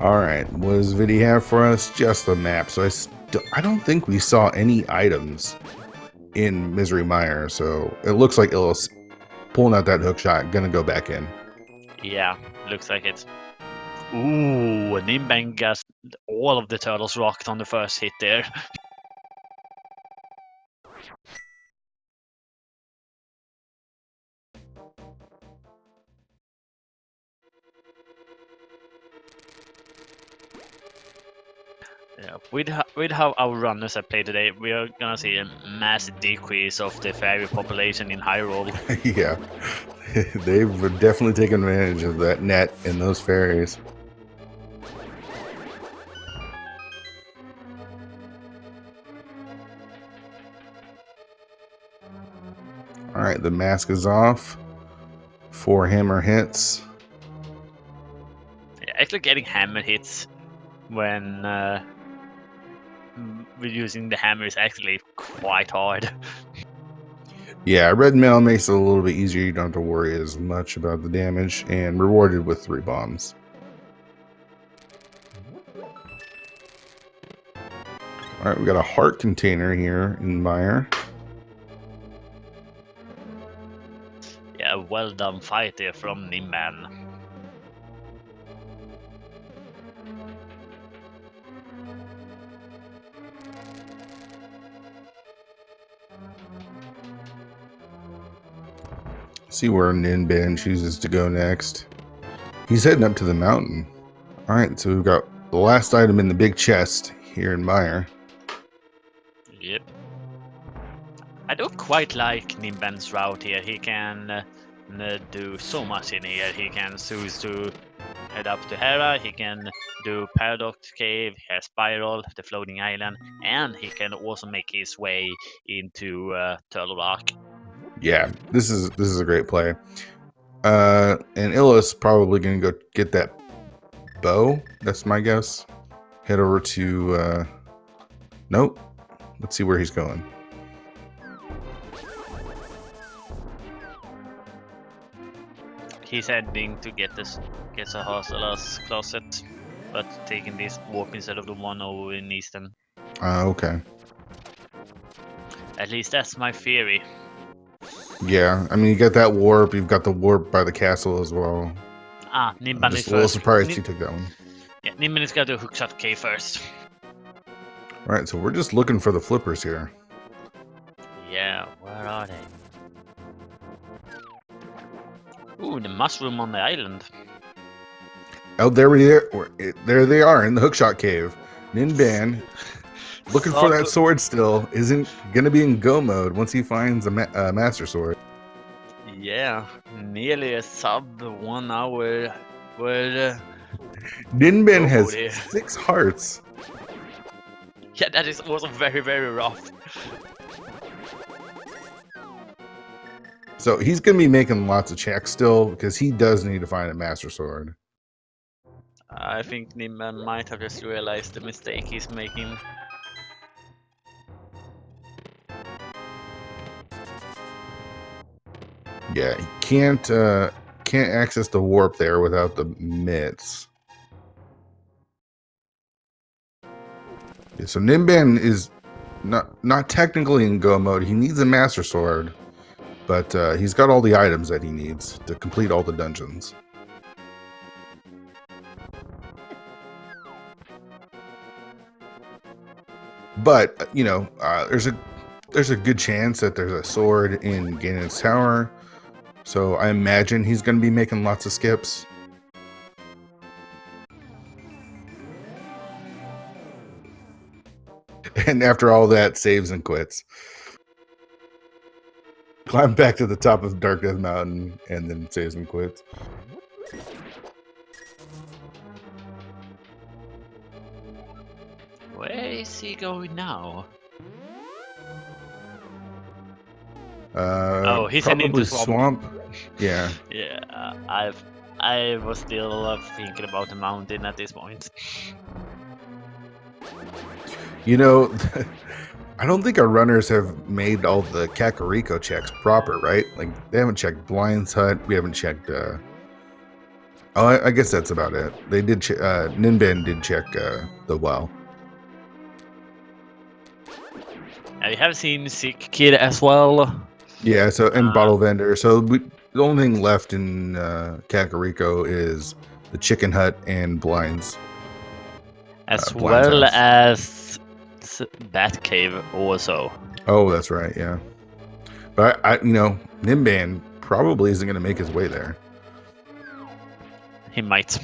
All right, what does Viddy have for us? Just the map. So I don't think we saw any items in Misery Mire. So it looks like Illus pulling out that hook shot, gonna go back in. Yeah, looks like it. Ooh, Ninban got all of the turtles rocked on the first hit there. Yeah, with how our runners have played today, we are gonna see a massive decrease of the fairy population in Hyrule. Yeah, they've definitely taken advantage of that net and those fairies. All right, the mask is off. 4 hammer hits. Yeah, actually getting hammer hits when we're using the hammer is actually quite hard. Yeah, red mail makes it a little bit easier. You don't have to worry as much about the damage, and rewarded with 3 bombs. All right, we got a heart container here in Mire. Yeah, well done fight there from Ninban. See where Ninban chooses to go next. He's heading up to the mountain. All right, so we've got the last item in the big chest here in Mire. Yep. I don't quite like Ninban's route here. He can do so much in here. He can choose to head up to Hera, he can do Paradox Cave, he has Spiral, the floating island, and he can also make his way into Turtle Rock. Yeah, this is a great play. And Illus probably gonna go get that bow. That's my guess. Head over to nope. Let's see where he's going. He's heading to get a Horseless closet, but taking this warp instead of the one over in Eastern. Okay. At least that's my theory. Yeah, I mean, you got that warp. You've got the warp by the castle as well. Ah, Ninban I'm is just a little first. surprised he took that one. Yeah, Ninban is gonna do Hookshot Cave first. All right, so we're just looking for the flippers here. Yeah, where are they? Ooh, the mushroom on the island. Oh, there they are in the hookshot cave. Ninban, looking for that sword still, isn't gonna be in go mode once he finds a master sword. Yeah, nearly a sub 1 hour. Where Ninban has 6 hearts. Yeah, that is also very, very rough. So he's going to be making lots of checks still because he does need to find a Master Sword. I think Ninban might have just realized the mistake he's making. Yeah, he can't access the warp there without the mitts. Yeah, so Ninban is not technically in go mode. He needs a Master Sword, but he's got all the items that he needs to complete all the dungeons. But you know, there's a good chance that there's a sword in Ganon's tower, so I imagine he's going to be making lots of skips. And after all that, saves and quits. Climb back to the top of Dark Death Mountain and then saves and quits. Where is he going now? Oh, he's heading Probably into swamp. Yeah. Yeah, I was still thinking about the mountain at this point. You know, I don't think our runners have made all the Kakariko checks proper, right? Like, they haven't checked Blind's Hut. We haven't checked... oh, I guess that's about it. They did... Ninban did check the well. I have seen Sick Kid as well. Yeah, so and Bottle Vendor. So the only thing left in Kakariko is the Chicken Hut and Blinds. As Blind's well house. as Bat Cave also. Oh, that's right, yeah. But you know, Ninban probably isn't going to make his way there. He might.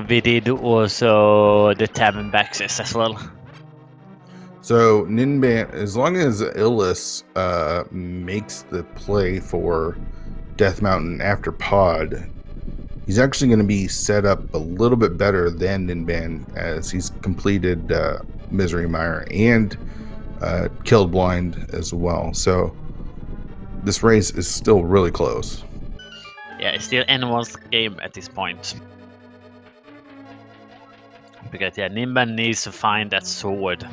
We did also the Tavern Baxes as well. So Ninban, as long as Illus makes the play for Death Mountain after Pod, he's actually going to be set up a little bit better than Ninban, as he's completed Misery Mire and killed Blind as well. So this race is still really close. Yeah, it's still anyone's game at this point. Because yeah, Ninban needs to find that sword.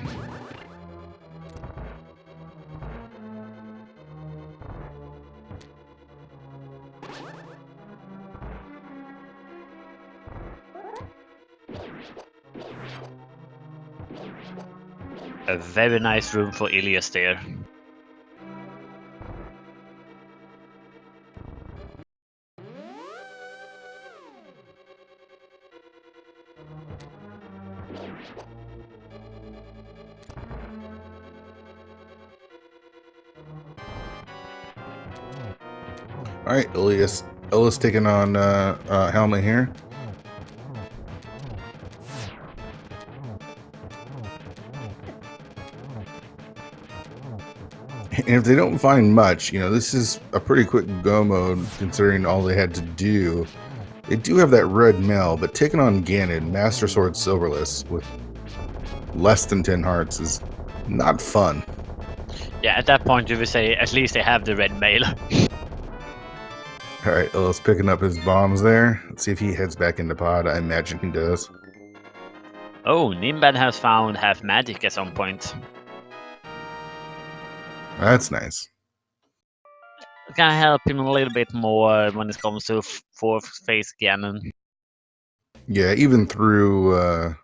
A very nice room for Illus there. All right, Illus taking on Helmet here. And if they don't find much, you know, this is a pretty quick go mode considering all they had to do. They do have that red mail, but taking on Ganon, Master Sword Silverless, with less than 10 hearts is not fun. Yeah, at that point you would say at least they have the red mail. All right, Illus picking up his bombs there. Let's see if he heads back into Pod. I imagine he does. Oh, Ninban has found half magic at some point. That's nice. Can help him a little bit more when it comes to fourth phase Ganon. Yeah, even through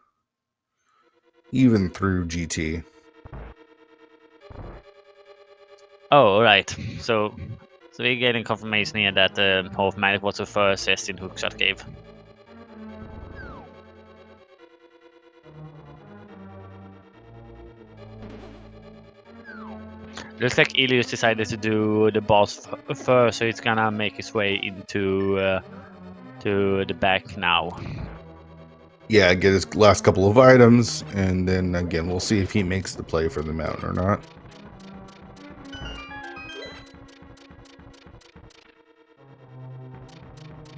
GT. Oh, right. So we're getting confirmation here that half magic was the first test in Hookshot Cave. Looks like Illus decided to do the boss first, so it's gonna make its way into to the back now. Yeah, get his last couple of items, and then again, we'll see if he makes the play for the mountain or not.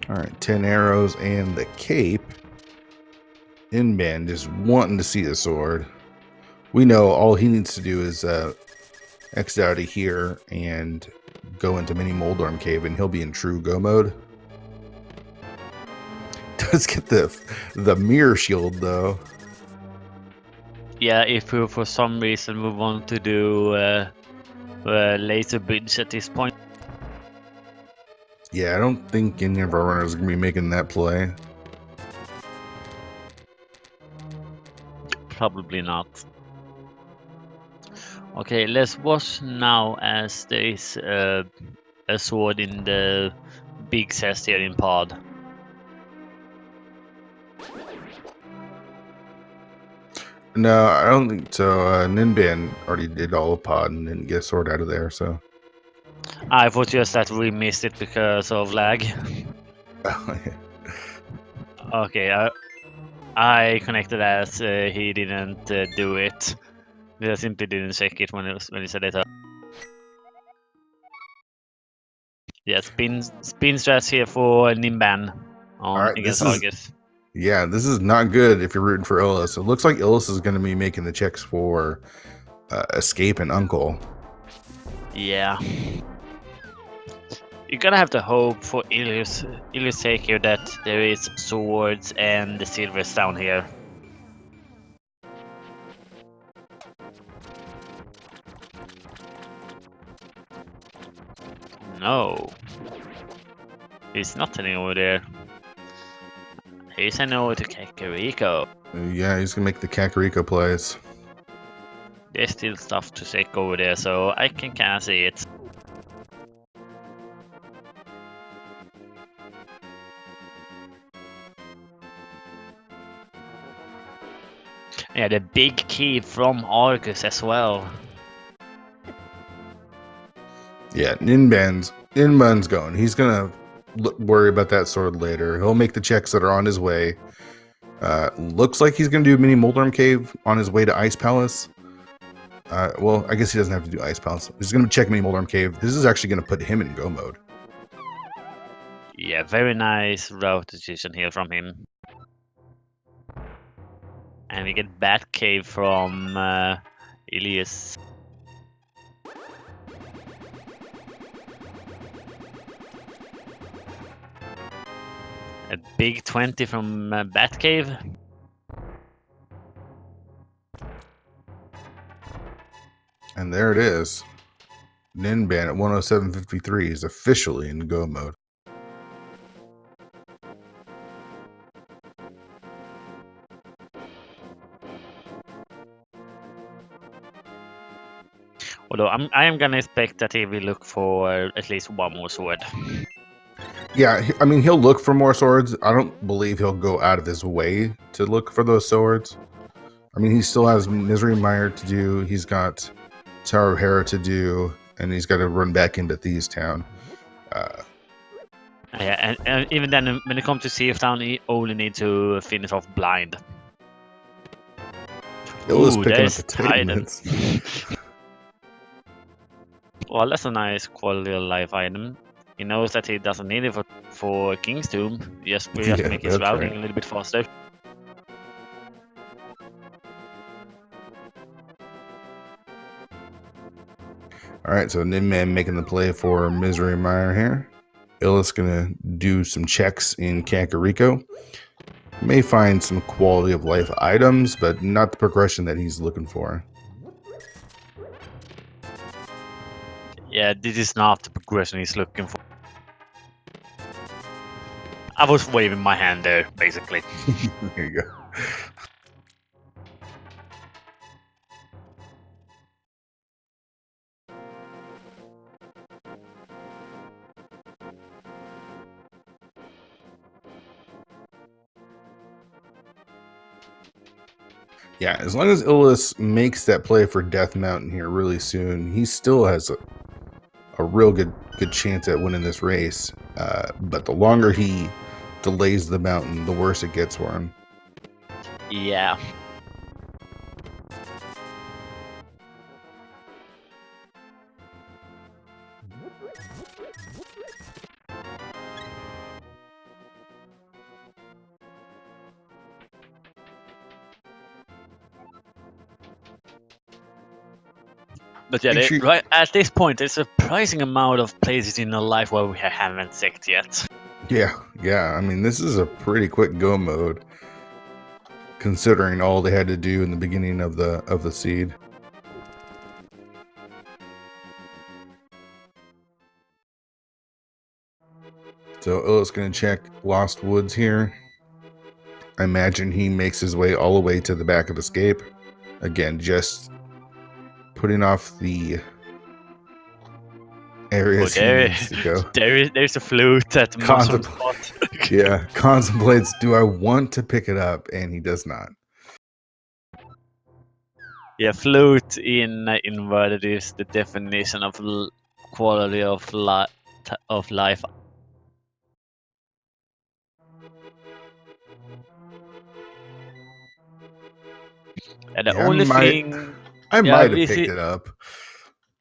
All right, 10 arrows and the cape. Ninban just wanting to see the sword. We know all he needs to do is exit out of here and go into Mini Moldorm Cave, and he'll be in true go mode. Does get the mirror shield though. Yeah, if we for some reason we want to do laser bridge at this point. Yeah, I don't think any of our runners are gonna be making that play. Probably not. Okay, let's watch now as there is a sword in the big chest here in pod. No, I don't think so. Ninban already did all of pod and didn't get a sword out of there, so. I thought just that we missed it because of lag. Okay, I connected as he didn't do it. I simply didn't check it when he said it. Yeah, spin strats here for Ninban All on right, against Argus. yeah, this is not good if you're rooting for Illus. It looks like Illus is going to be making the checks for Escape and Uncle. Yeah. You're gonna have to hope for Illus sake here that there is swords and the silvers down here. No. He's not heading over there. He's heading over to Kakariko. Yeah, he's going to make the Kakariko plays. There's still stuff to check over there, so I can kinda see it. Yeah, the big key from Argus as well. Yeah, Ninban's going. He's going to worry about that sword later. He'll make the checks that are on his way. Looks like he's going to do Mini Moldorm Cave on his way to Ice Palace. Well, I guess he doesn't have to do Ice Palace. He's going to check Mini Moldorm Cave. This is actually going to put him in go mode. Yeah, very nice route decision here from him. And we get Bat Cave from Illus. A big 20 from Bat Cave. And there it is. Ninban at 107.53 is officially in go mode. Although I am gonna expect that he will look for at least one more sword. Yeah, I mean, he'll look for more swords. I don't believe he'll go out of his way to look for those swords. I mean, he still has Misery Mire to do. He's got Tower of Hera to do, and he's got to run back into Thieves Town. Yeah, and even then, when it comes to Safe Town, he only needs to finish off blind. Illus picking up there's the Titanments. Well, that's a nice quality of life item. He knows that he doesn't need it for King's Tomb. Yes, we have to make his routing a little bit faster. All right, so Ninban making the play for Misery Mire here. Illus gonna do some checks in Kakariko. May find some quality of life items, but not the progression that he's looking for. Yeah, this is not the progression he's looking for. I was waving my hand there, basically. There you go. Yeah, as long as Illus makes that play for Death Mountain here really soon, he still has a real good chance at winning this race. But the longer he delays the mountain, the worse it gets for him. Yeah. But yeah, Make sure right at this point, there's a surprising amount of places in our life where we haven't checked yet. yeah. I mean, this is a pretty quick go mode, considering all they had to do in the beginning of the seed. So Illus gonna check Lost Woods here. I imagine he makes his way all the way to the back of Escape. Again, just putting off the areas he needs to go. There's a flute at the bottom spot. Yeah, contemplates, do I want to pick it up? And he does not. Yeah, flute in inverted is the definition of quality of life. And the Yeah, only thing, I yeah, might have picked it up.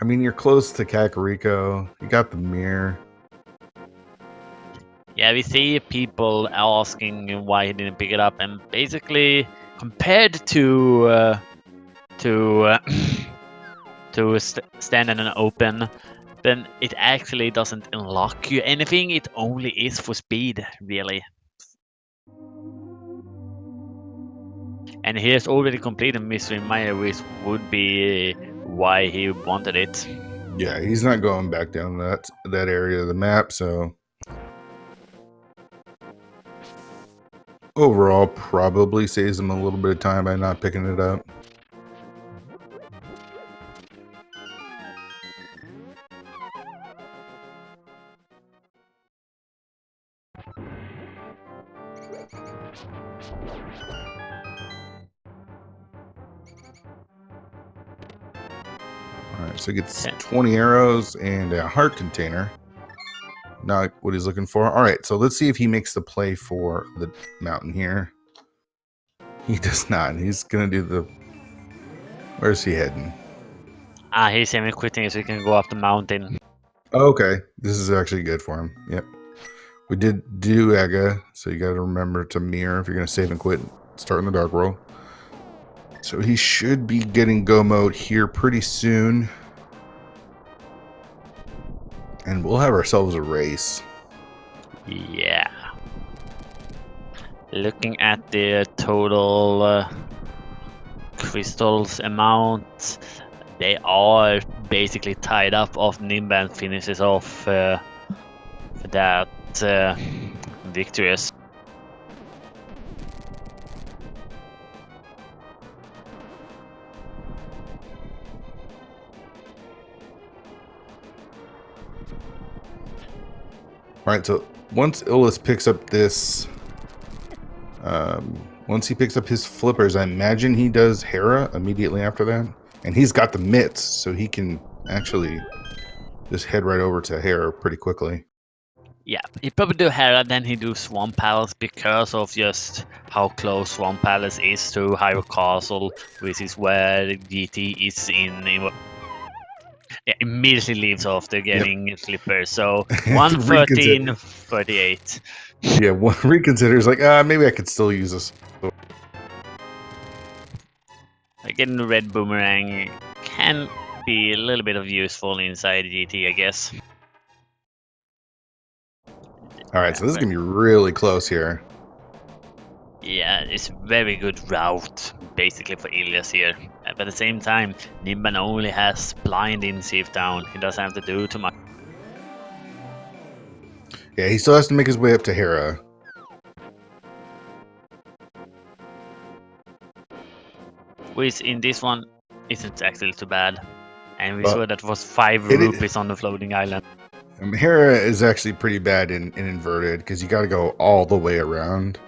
I mean, you're close to Kakariko. You got the mirror. Yeah, we see people asking why he didn't pick it up, and basically compared to stand in an open, then it actually doesn't unlock you anything. It only is for speed, really. And he has already completed Mystery Mire, which would be why he wanted it. Yeah, he's not going back down that area of the map, so overall probably saves him a little bit of time by not picking it up. Alright, so he gets 20 arrows and a heart container. Not what he's looking for. Alright, so let's see if he makes the play for the mountain here. He does not. He's gonna do the... Where's he heading? He's semi-quitting so he can go up the mountain. Okay, this is actually good for him. Yep. We did do Ega, so you gotta remember to mirror if you're gonna save and quit, start in the Dark World. So he should be getting go mode here pretty soon. And we'll have ourselves a race. Yeah. Looking at the total crystals amount, they are basically tied up after Ninban finishes off that victorious. Alright, so once Illus picks up this... once he picks up his flippers, I imagine he does Hera immediately after that. And he's got the mitts, so he can actually just head right over to Hera pretty quickly. Yeah, he probably do Hera, then he do Swamp Palace because of just how close Swamp Palace is to Hyrule Castle, which is where GT is in yeah, immediately leaves after getting flippers. So 113, 38. Yeah, one reconsiders like, maybe I could still use this. Getting the red boomerang can be a little bit of useful inside GT, I guess. Alright, so this is going to be really close here. Yeah, it's very good route, basically, for Illus here. But at the same time, Ninban only has blind in Sieve Town. He doesn't have to do too much. Yeah, he still has to make his way up to Hera. Which in this one isn't actually too bad. And we saw that was 5 rupees on the floating island. Hera is actually pretty bad in inverted because you got to go all the way around.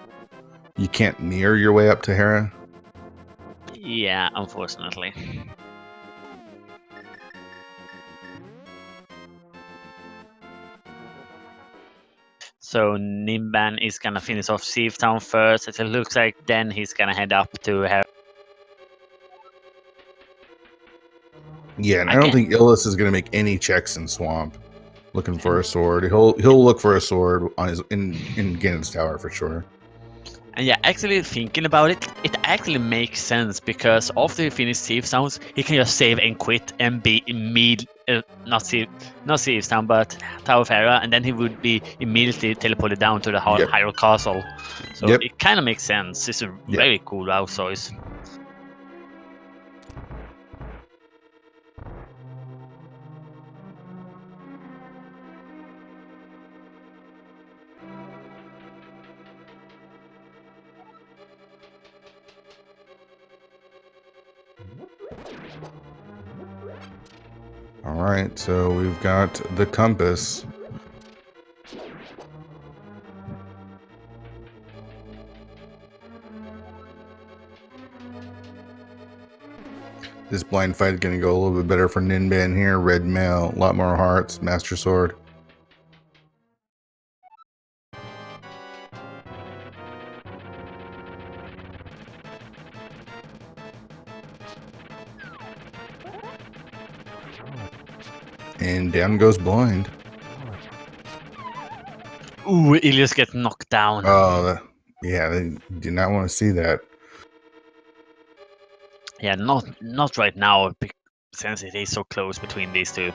You can't mirror your way up to Hera. Yeah, unfortunately. So Ninban is gonna finish off Sieve Town first. It looks like then he's gonna head up to Hera. Yeah, and I don't think Illus is gonna make any checks in Swamp looking for a sword. He'll look for a sword on his in Ganon's tower for sure. And yeah, actually thinking about it, it actually makes sense because after he finishes Thief Sounds, he can just save and quit and be immediately not Thief Town, but Tower of Hera, and then he would be immediately teleported down to the Yep. Hyrule Castle. So Yep. it kind of makes sense. It's a Yep. very cool route choice. All right, so we've got the compass. This blind fight is going to go a little bit better for Ninban here. Red mail, a lot more hearts, Master Sword. And down goes blind. Ooh, Illus gets knocked down. Oh, yeah, they did not want to see that. Yeah, not right now, since it is so close between these two.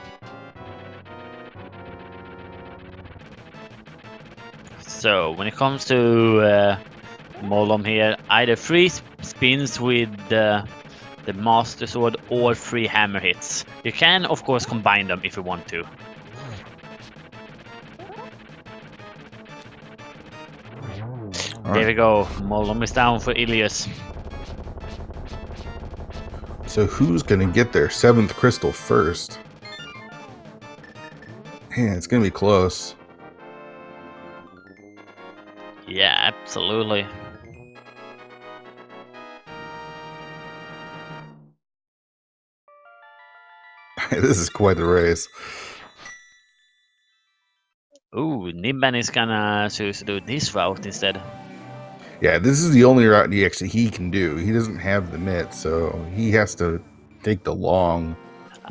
So when it comes to Molom here, either 3 spins with the Master Sword or 3 hammer hits. You can of course combine them if you want to. There we go, Molom is down for Ilias. So who's going to get their 7th crystal first? Man, it's going to be close. Yeah, absolutely. This is quite the race. Ooh, Ninban is gonna choose to do this route instead. Yeah, this is the only route he can do. He doesn't have the mitt, so he has to take the long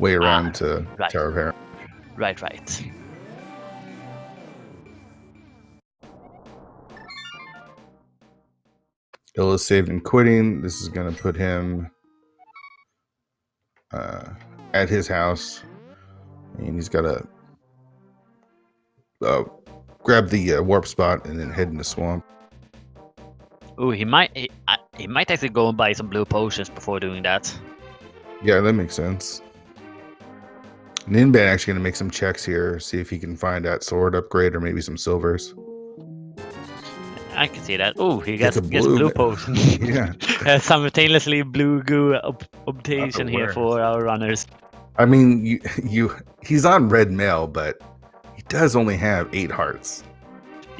way around to right. Tower of Hera. Right. Illus saved and quitting. This is going to put him at his house, and he's got to grab the warp spot and then head in the swamp. Ooh, he might actually go and buy some blue potions before doing that. Yeah, that makes sense. Ninban actually going to make some checks here, see if he can find that sword upgrade or maybe some silvers. I can see that. Oh, he gets blue blue potion. Yeah. Simultaneously blue goo obtain here for our runners. I mean, he's on red mail, but he does only have 8 hearts.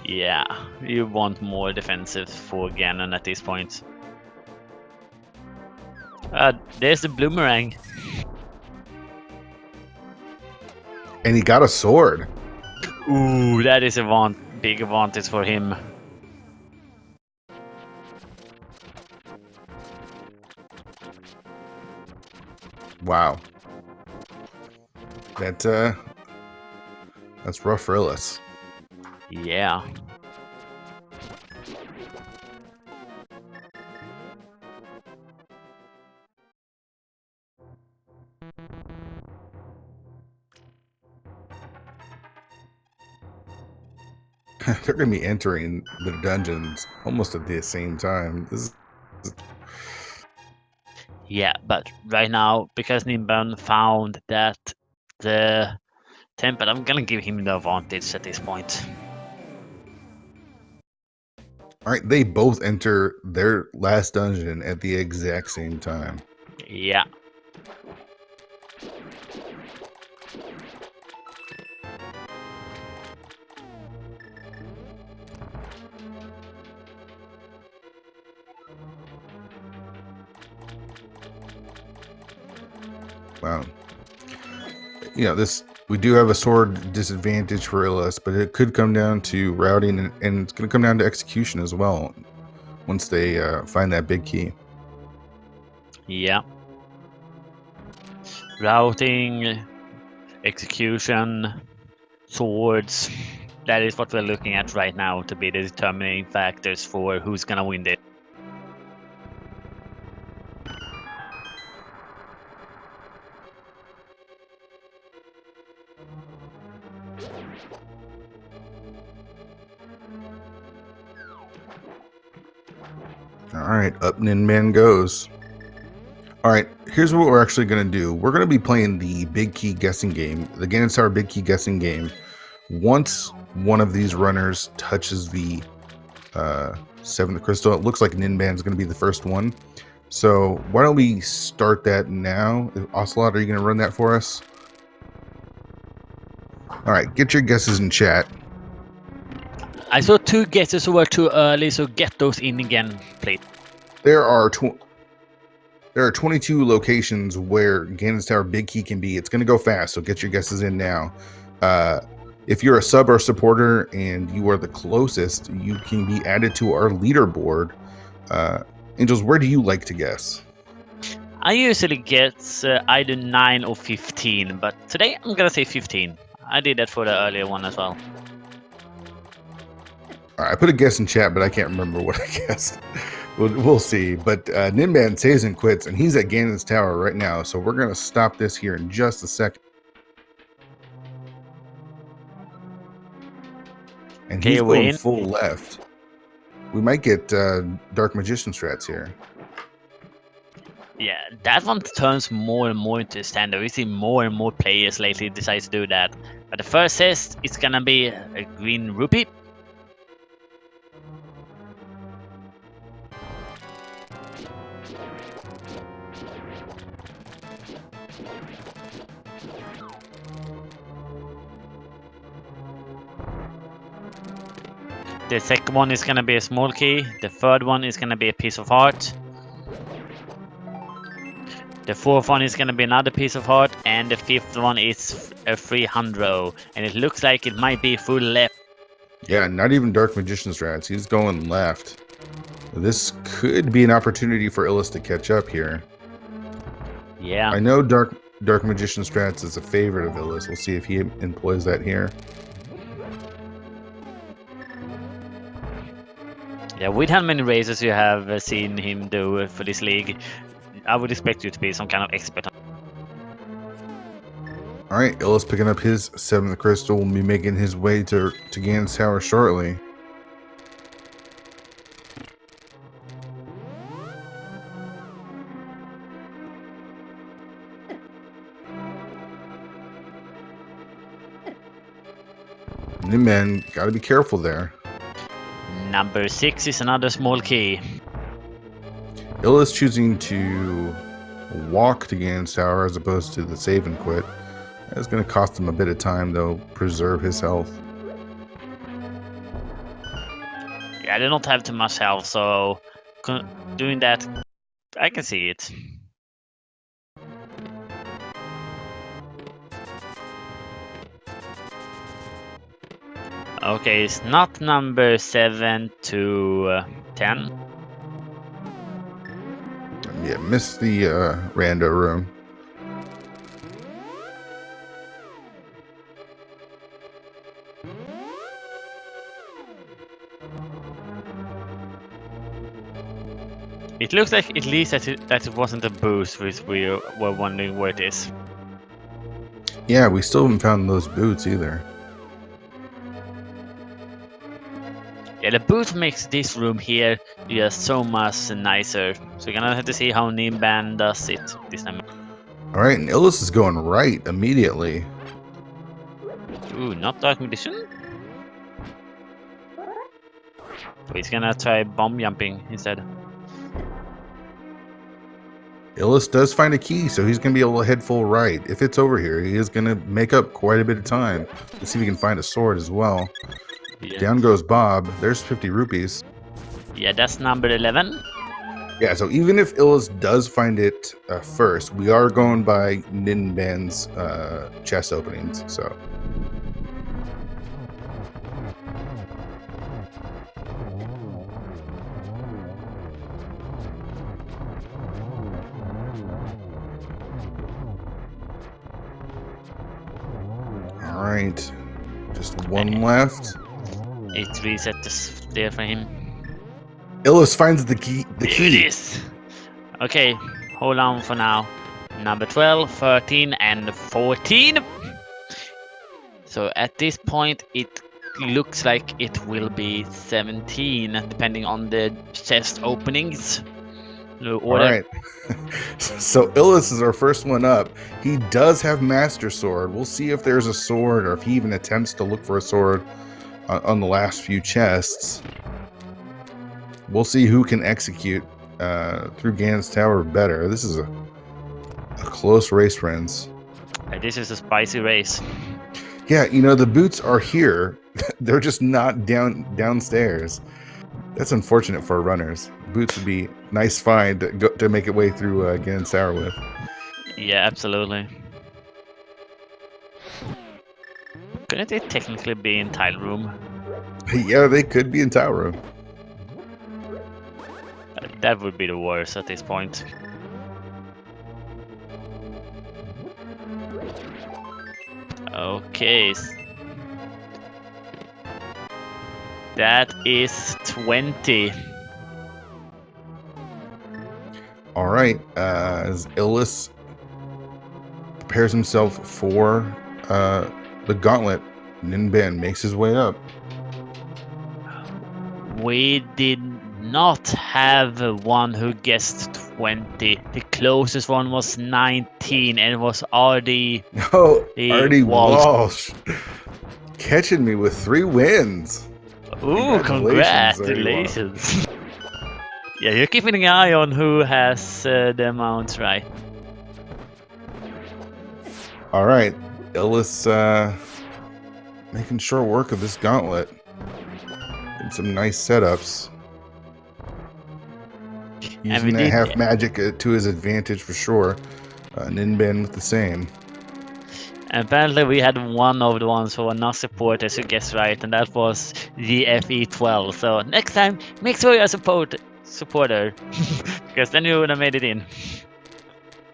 Yeah, you want more defensive for Ganon at this point. There's the bloomerang. And he got a sword. Ooh, that is a big advantage for him. Wow. That's rough for Illus. Yeah. They're going to be entering the dungeons almost at the same time. Yeah, but right now, because Ninban found that the temple, I'm gonna give him the advantage at this point. All right, they both enter their last dungeon at the exact same time. Yeah. Wow. You know, we do have a sword disadvantage for Illus, but it could come down to routing, and it's going to come down to execution as well once they find that big key. Yeah. Routing, execution, swords. That is what we're looking at right now to be the determining factors for who's gonna win this. All right, up Ninban goes. All right, here's what we're actually going to do. We're going to be playing the big key guessing game, the Ganon Tower big key guessing game. Once one of these runners touches the seventh crystal, it looks like Ninban's going to be the first one. So why don't we start that now? Ocelot, are you going to run that for us? All right, get your guesses in chat. I saw 2 guesses who were too early, so get those in again, please. There are 22 locations where Ganon's Tower Big Key can be. It's going to go fast, so get your guesses in now. If you're a sub or supporter and you are the closest, you can be added to our leaderboard. Angels, where do you like to guess? I usually get either 9 or 15, but today I'm gonna say 15. I did that for the earlier one as well. All right, I put a guess in chat, but I can't remember what I guessed. We'll see. But Ninban saves and quits, and he's at Ganon's Tower right now. So we're going to stop this here in just a second. And he's going full left. We might get Dark Magician strats here. Yeah, that one turns more and more into standard. We see more and more players lately decide to do that. But the first test is gonna be a green rupee. The second one is gonna be a small key. The third one is gonna be a piece of heart. The fourth one is gonna be another piece of heart, and the fifth one is a 300, and it looks like it might be full left. Yeah, not even Dark Magician strats. He's going left. This could be an opportunity for Illus to catch up here. Yeah. I know Dark Magician strats is a favorite of Illus. We'll see if he employs that here. Yeah, with how many races you have seen him do for this league, I would expect you to be some kind of expert. All right, Illus picking up his 7th crystal, will be making his way to Ganon's Tower shortly. Ninban, gotta be careful there. Number 6 is another small key. Illus choosing to walk to Ganon's Tower as opposed to the save and quit. That's going to cost him a bit of time, though, preserve his health. Yeah, they don't have too much health, so doing that, I can see it. Okay, it's not number 7 to 10. Yeah, missed the rando room. It looks like at least that it wasn't a boost, which we were wondering where it is. Yeah, we still haven't found those boots either. Yeah, the boost makes this room here just so much nicer. So we're gonna have to see how Ninban does it this time. Alright, and Illus is going right immediately. Ooh, not Dark Magician? So he's gonna try bomb jumping instead. Illus does find a key, so he's going to be able to head full right. If it's over here, he is going to make up quite a bit of time. Let's see if we can find a sword as well. Yeah. Down goes Bob. There's 50 rupees. Yeah, that's number 11. Yeah, so even if Illus does find it first, we are going by Ninban's chest openings, so... Alright, just One left. It reset there for him. Illus finds the key. Here it is. Okay, hold on for now. Number 12, 13, and 14. So at this point, it looks like it will be 17, depending on the chest openings. All right. So Illus is our first one up. He does have Master Sword. We'll see if there's a sword or if he even attempts to look for a sword on the last few chests. We'll see who can execute through Ganon's Tower better. This is a close race, friends. This is a spicy race. Yeah, you know, the boots are here. They're just not downstairs. That's unfortunate for runners. Boots would be nice find to make it way through Ganon's Tower with. Yeah, absolutely. Couldn't it technically be in Tile Room? Yeah, they could be in Tower Room. That would be the worst at this point. Okay. That is 20. All right. As Illus prepares himself for the gauntlet, Ninban makes his way up. We did not have one who guessed 20. The closest one was 19, and it was RD. Oh, RD Walsh. Walsh. Catching me with 3 wins. Ooh, congratulations. Yeah, you're keeping an eye on who has the amounts right. All right. Illus making short work of this gauntlet. And some nice setups. Using that half magic to his advantage for sure. Ninban with the same. Apparently we had one of the ones who were not supporters who guessed right, and that was the FE12. So next time, make sure you're a supporter, because then you would have made it in.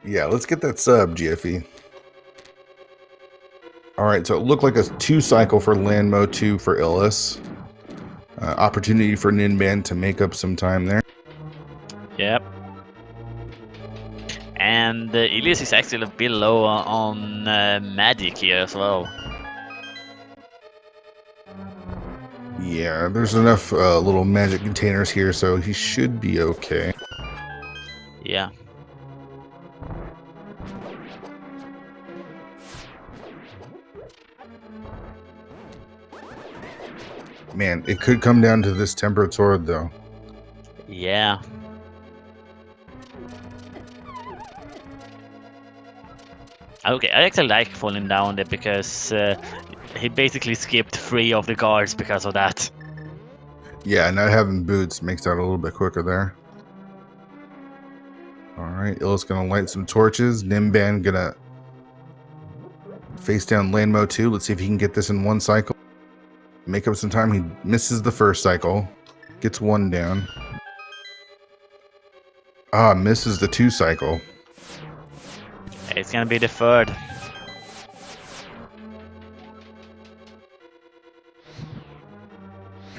Yeah, let's get that sub, GFE. All right, so it looked like a 2 cycle for Landmo, 2 for Illus. Opportunity for Ninban to make up some time there. Yep. And Illus is actually a bit low on magic here as well. Yeah, there's enough little magic containers here, so he should be okay. Yeah. Man, it could come down to this tempered sword, though. Yeah. Okay, I actually like falling down there because he basically skipped 3 of the guards because of that. Yeah, not having boots makes that a little bit quicker there. Alright, Illus gonna light some torches. Ninban gonna face down Landmo 2. Let's see if he can get this in 1 cycle. Make up some time. He misses the first cycle. Gets 1 down. Ah, misses the 2 cycle. It's gonna be the 3rd.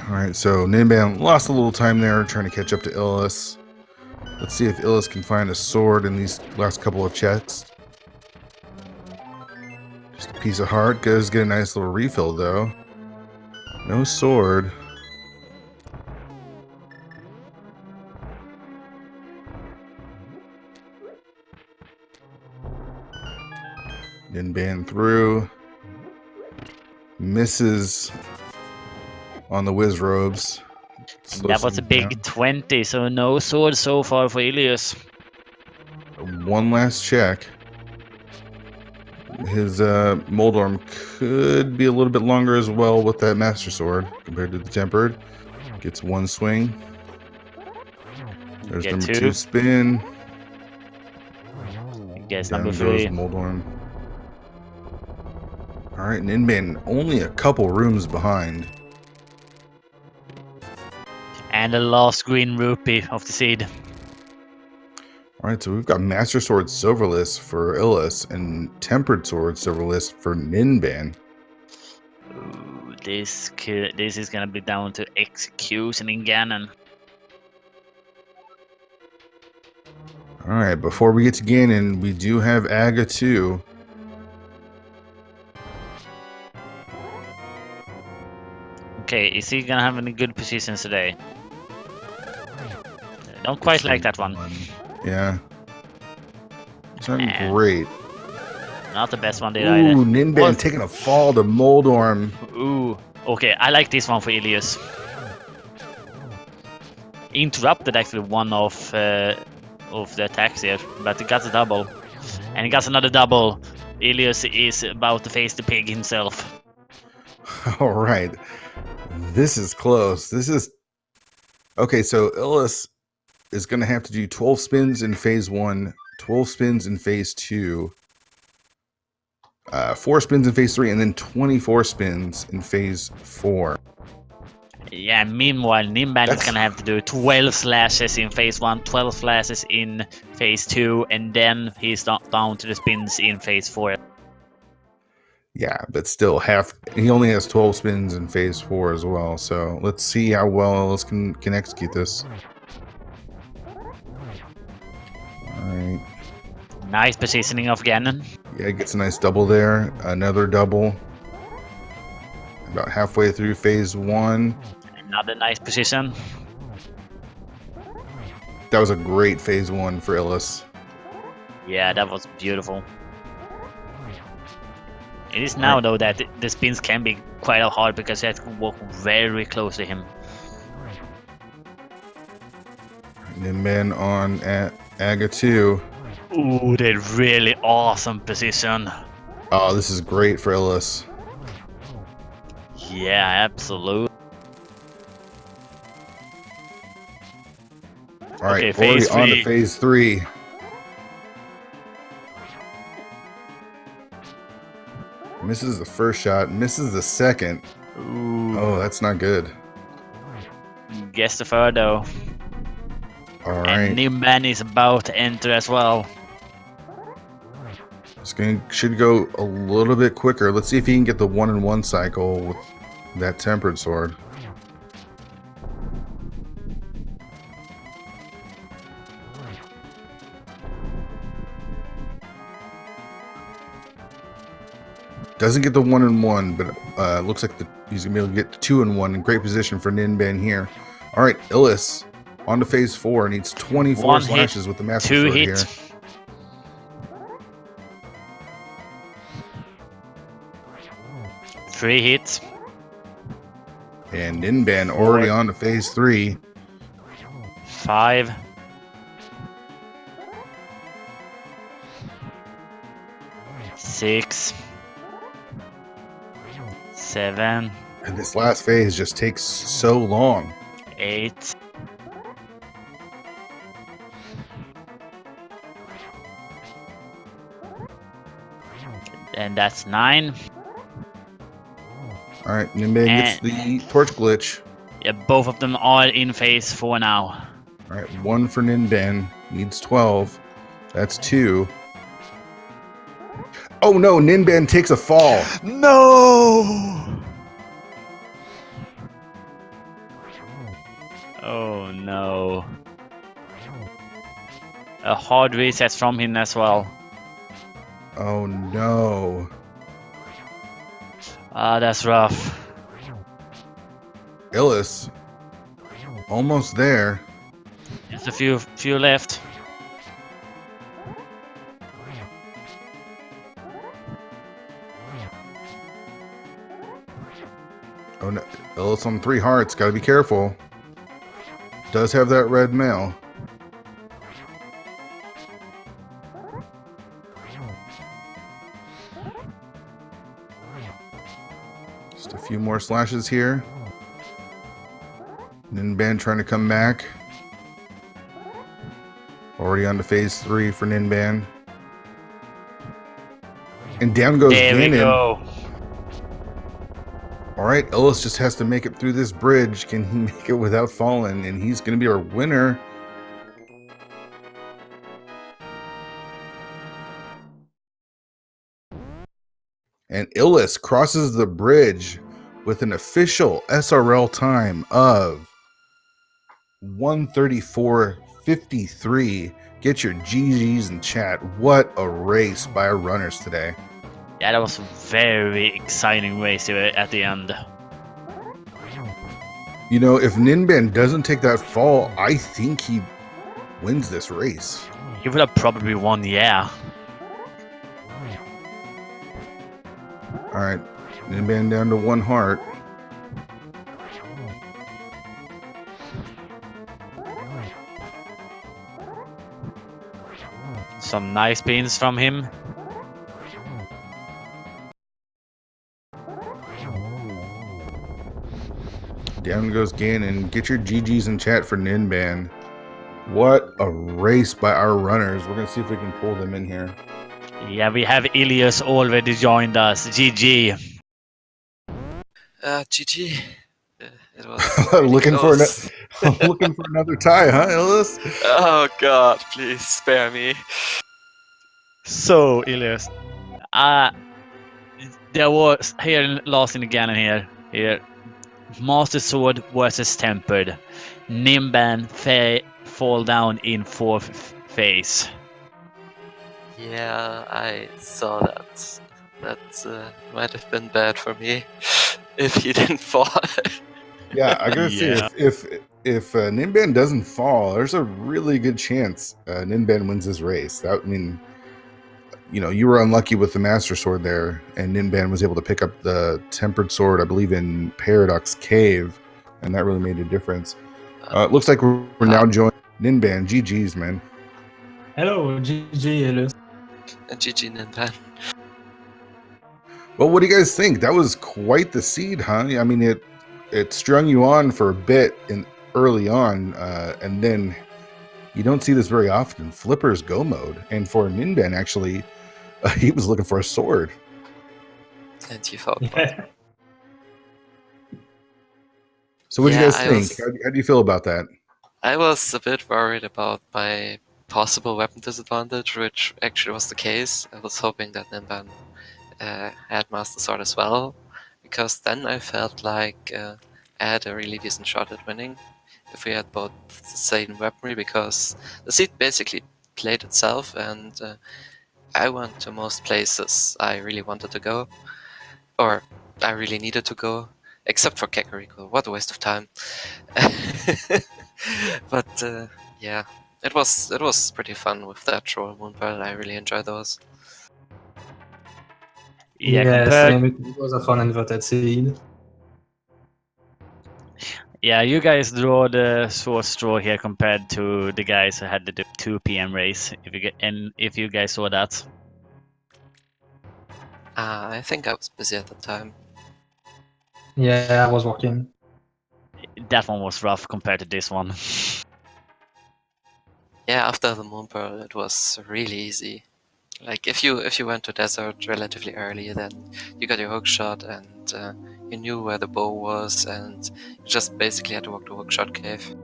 Alright, so Ninban lost a little time there trying to catch up to Illus. Let's see if Illus can find a sword in these last couple of chests. Just a piece of heart. Goes get a nice little refill though. No sword. Ninban through. Misses on the whiz robes. That was a big 20, so no sword so far for Illus. 1 last check. His mold arm could be a little bit longer as well with that master sword compared to the tempered. Gets 1 swing. There's number 2 spin. Guess Down number goes 3. mold arm. All right, Ninban only a couple rooms behind. And the last green rupee of the seed. All right, so we've got Master Sword Silverless for Illus and Tempered Sword Silverless for Ninban. Ooh, This is gonna be down to execution in Ganon. All right, before we get to Ganon, we do have Aga 2. Okay, is he gonna have any good positions today? Don't quite like that one. Yeah. It's not And great. not the best one, Ooh, either. Ninban taking a fall to Moldorm. Ooh, okay, I like this one for Illus. Interrupted actually one of the attacks here, but he got a double. And he got another double. Illus is about to face the pig himself. All right. This is close. This is... Okay, so Illus is going to have to do 12 spins in phase 1, 12 spins in phase 2, 4 spins in phase 3, and then 24 spins in phase 4. Yeah, meanwhile, Ninban is gonna have to do 12 slashes in phase 1, 12 slashes in phase 2, and then he's down to the spins in phase 4. Yeah, but still, he only has 12 spins in phase 4 as well. So let's see how well Illus can execute this. Alright. Nice positioning of Ganon. Yeah, gets a nice double there. Another double. About halfway through phase 1. Another nice position. That was a great phase 1 for Illus. Yeah, that was beautiful. It is now, though, that the spins can be quite hard because you have to walk very close to him. Ninban on at Aga 2. Ooh, they're really awesome position. Oh, this is great for Illus. Yeah, absolutely. All right, okay, phase already 3. on to phase 3. Misses the first shot, misses the second. Ooh. Oh, that's not good. Gets the third, though. All right. And Ninban is about to enter as well. Should go a little bit quicker. Let's see if he can get the 1-in-1 cycle with that tempered sword. Doesn't get the 1-in-1, but looks like he's gonna be able to get the 2-in-1 in great position for Ninban here. All right, Illus on to phase 4. Needs 24 slashes with the master sword here. 3 hits. And Ninban already on to phase 3. 5. 6. 7. And this last phase just takes so long. 8. And that's 9. All right, Ninban gets the torch glitch. Yeah, both of them are in phase 4 now. All right, 1 for Ninban. Needs 12. That's 2. Oh no, Ninban takes a fall. No! Oh no. A hard reset from him as well. Oh no. That's rough. Illus. Almost there. Just a few left. Oh no. Illus on 3 hearts. Gotta be careful. Does have that red mail. Just a few more slashes here. Ninban trying to come back. Already on to phase 3 for Ninban. And down goes Ganon. There we go. Alright, Illus just has to make it through this bridge. Can he make it without falling? And he's going to be our winner. And Illus crosses the bridge with an official SRL time of 1:34:53. Get your GGs in chat. What a race by our runners today. Yeah, that was a very exciting race here at the end. You know, if Ninban doesn't take that fall, I think he wins this race. He would have probably won, yeah. All right, Ninban down to 1 heart. Some nice spins from him. Down goes Ganon. Get your GGs in chat for Ninban. What a race by our runners. We're going to see if we can pull them in here. Yeah, we have Illus already joined us. GG. GG. It was really looking close. looking for another tie, huh, Illus? Oh god, please spare me. So, Illus. There was here last in the Ganon here. Master Sword versus Tempered. Ninban fall down in 4th phase. Yeah, I saw that. That might have been bad for me if he didn't fall. Yeah, I gotta Yeah. say, if Ninban doesn't fall, there's a really good chance Ninban wins this race. That, I mean, you know, you were unlucky with the Master Sword there, and Ninban was able to pick up the Tempered Sword, I believe, in Paradox Cave, and that really made a difference. It looks like we're now joined Ninban. GG's, man. Hello, GG, Illus. GG Ninban. Well, what do you guys think? That was quite the seed, huh? I mean, it strung you on for a bit early on, and then you don't see this very often. Flipper's go mode, and for Ninban, actually, he was looking for a sword. And he fought. Yeah. So, what do you Yeah, guys think? How do you feel about that? I was a bit worried about my possible weapon disadvantage, which actually was the case. I was hoping that Ninban had Master Sword as well, because then I felt like I had a really decent shot at winning if we had both the same weaponry, because the seed basically played itself, and I went to most places I really wanted to go, or I really needed to go, except for Kakariko. What a waste of time. But yeah, it was pretty fun with that Troll Moon Pearl. I really enjoyed those. Yeah, Same. It was a fun inverted seed. Yeah, you guys draw the short straw here compared to the guys who had the 2 p.m. race. If you guys saw that. I think I was busy at the time. Yeah, I was working. That one was rough compared to this one. Yeah, after the Moon Pearl, it was really easy. Like if you went to desert relatively early, then you got your hook shot, and you knew where the bow was, and you just basically had to walk to Hookshot Cave.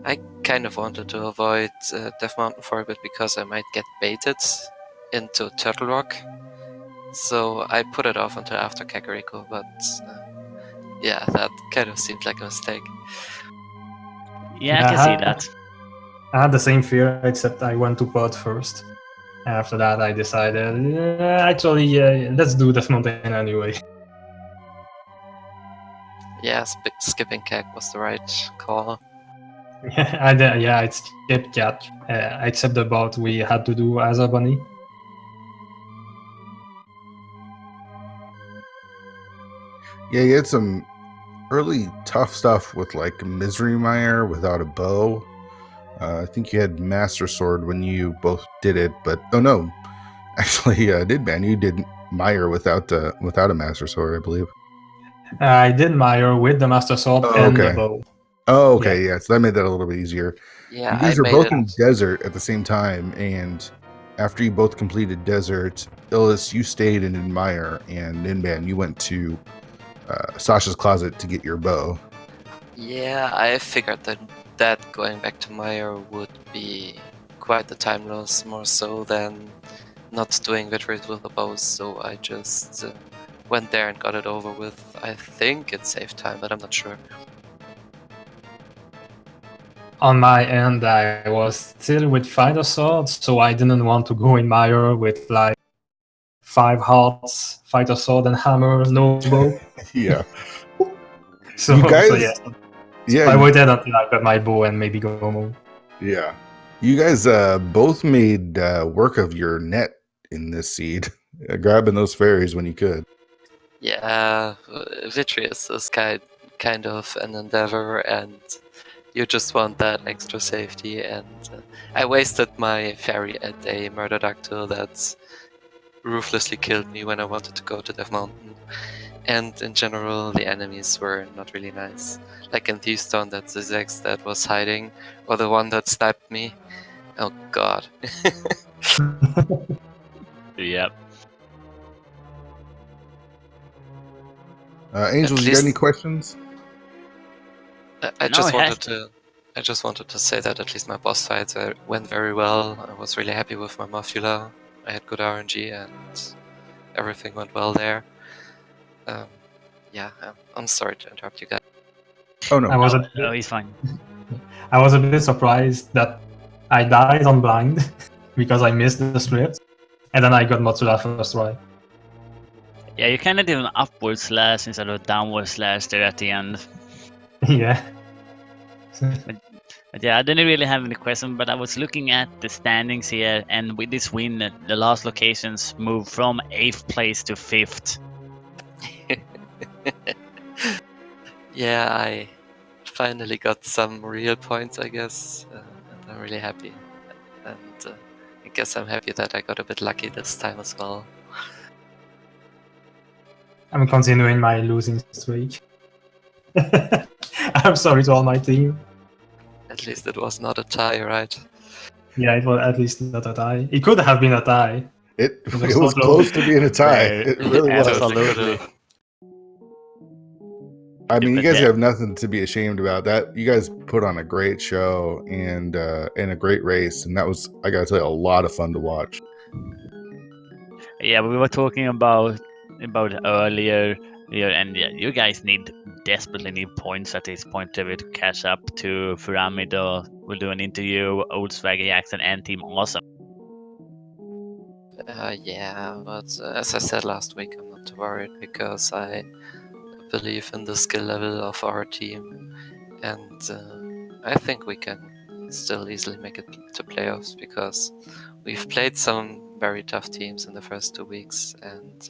I kind of wanted to avoid Death Mountain for a bit because I might get baited into Turtle Rock, so I put it off until after Kakariko, but yeah, that kind of seemed like a mistake. Yeah, I can see that. I had the same fear, except I went to pod first. After that, I decided, actually, let's do Death Mountain anyway. Yeah, skipping Kek was the right call. I skipped Cat, except the bot we had to do as a bunny. Yeah, you had some early tough stuff with like Misery Mire without a bow. I think you had Master Sword when you both did it, but oh no, actually, Ninban, you did Mire without a Master Sword, I believe. I did Mire with the Master Sword and the bow. Oh, okay, yeah. So that made that a little bit easier. Yeah, you guys are both in Desert at the same time, and after you both completed Desert, Illus, you stayed in Mire, and Ninban, you went to Sasha's closet to get your bow. Yeah, I figured that going back to Mire would be quite the time loss, more so than not doing victories with the bows, so I just went there and got it over with. I think it saved time, but I'm not sure. On my end, I was still with fighter sword, so I didn't want to go in Mire with like 5 hearts, fighter sword and hammer, no bow. Yeah. So, You guys, so yeah, yeah, I waited until I got my bow and maybe go move. yeah. You guys both made work of your net in this seed, grabbing those fairies when you could. Yeah, Vitreous is kind of an endeavor, and you just want that extra safety. And I wasted my fairy at a murder-dactyl that ruthlessly killed me when I wanted to go to Death Mountain. And in general, the enemies were not really nice. Like in Thiefstone, that Zigzags that was hiding, or the one that sniped me. Oh god. Yep. Angel, you got any questions? I No, just it has wanted to. I just wanted to say that at least my boss fights went very well. I was really happy with my Mafula. I had good RNG and everything went well there. Yeah, I'm sorry to interrupt you guys. Oh no. Oh, he's fine. I was a bit surprised that I died on blind because I missed the script, and then I got Matsura first try. Yeah, you kind of did an upward slash instead of a downward slash there at the end. Yeah. But yeah, I didn't really have any question, but I was looking at the standings here, and with this win, the last locations moved from 8th place to 5th. Yeah, I finally got some real points, I guess, and I'm really happy. And I guess I'm happy that I got a bit lucky this time as well. I'm continuing my losing streak. I'm sorry to all my team. At least it was not a tie, right? Yeah, it was at least not a tie. It could have been a tie. It was was so close. close to being a tie. Very- It really was. Absolutely. I mean, you But guys yeah. have nothing to be ashamed about. That you guys put on a great show and a great race, and that was, I gotta tell you, a lot of fun to watch. Yeah, we were talking about earlier, and yeah, you guys desperately need points at this point to be able to catch up to Furamido. We'll do an interview, Old Swagger Jackson, and Team Awesome. Yeah, but as I said last week, I'm not too worried because I believe in the skill level of our team, and I think we can still easily make it to playoffs because we've played some very tough teams in the first 2 weeks, and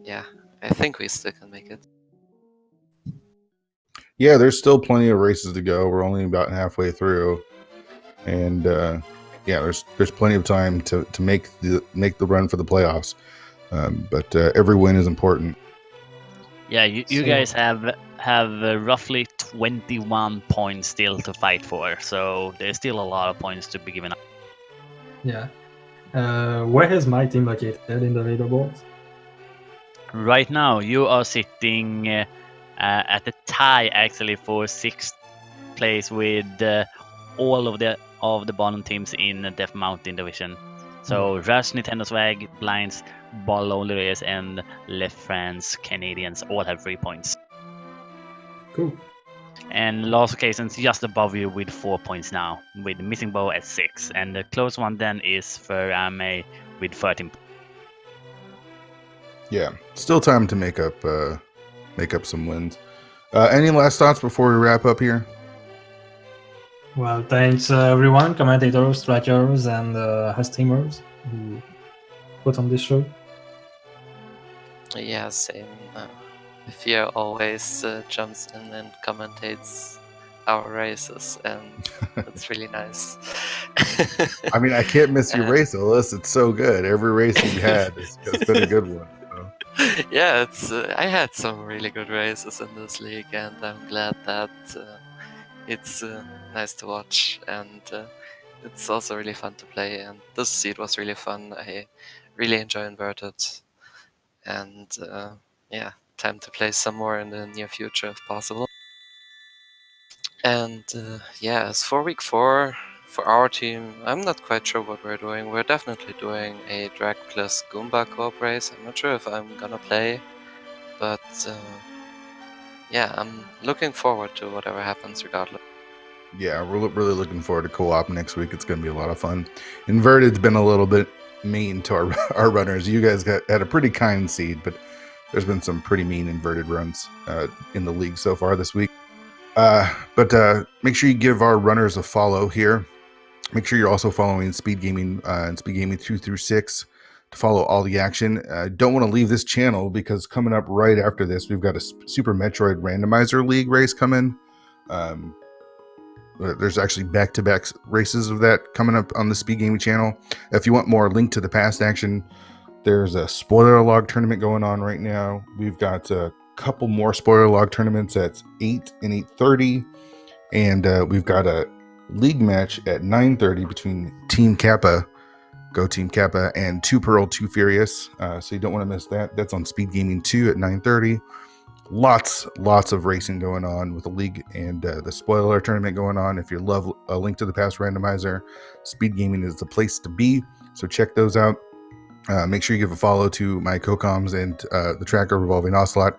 yeah, I think we still can make it. Yeah, there's still plenty of races to go. We're only about halfway through, and yeah, there's plenty of time to make the run for the playoffs. But every win is important. Yeah, you So- guys have roughly 21 points still to fight for, so there's still a lot of points to be given up. Yeah. Where is my team located in the leaderboard? Right now, you are sitting at the tie actually for 6th place with all of the bottom teams in the Death Mountain division. So Rush, Nintendo Swag, Blinds, Ball Only Race, and Left France Canadians all have 3 points. Cool. And Last Occasion's just above you with 4 points now, with Missing Bow at 6. And the close one then is for Ame with 13 points. Yeah, still time to make up some wins. Any last thoughts before we wrap up here? Well, thanks everyone, commentators, trackers, and streamers who put on this show. Yeah, same. Fear always jumps in and commentates our races, and it's really nice. I mean, I can't miss your And- race, Illus. It's so good. Every race you've had has been a good one. So. Yeah, it's. I had some really good races in this league, and I'm glad that it's nice to watch, and it's also really fun to play. And this seed was really fun. I really enjoy Inverted, and yeah, time to play some more in the near future if possible. And yeah, as for week 4, for our team, I'm not quite sure what we're doing. We're definitely doing a drag plus Goomba co-op race. I'm not sure if I'm gonna play, but yeah, I'm looking forward to whatever happens regardless. Yeah, we're really looking forward to co-op next week. It's going to be a lot of fun. Inverted's been a little bit mean to our runners. You guys had a pretty kind seed, but there's been some pretty mean inverted runs in the league so far this week. But make sure you give our runners a follow here. Make sure you're also following Speed Gaming and Speed Gaming 2 through 6 to follow all the action. Don't want to leave this channel because coming up right after this, we've got a Super Metroid Randomizer League race coming. There's actually back-to-back races of that coming up on the Speed Gaming channel. If you want more Link to the Past action, there's a spoiler log tournament going on right now. We've got a couple more spoiler log tournaments at 8 and 8:30, and we've got a league match at 9:30 between Team Kappa, Go Team Kappa, and 2 Pearl, 2 Furious. So you don't want to miss that. That's on Speed Gaming 2 at 9:30. Lots of racing going on with the league and the spoiler tournament going on. If you love A Link to the Past Randomizer, Speed Gaming is the place to be. So check those out. Make sure you give a follow to my co-coms and the tracker Revolving Ocelot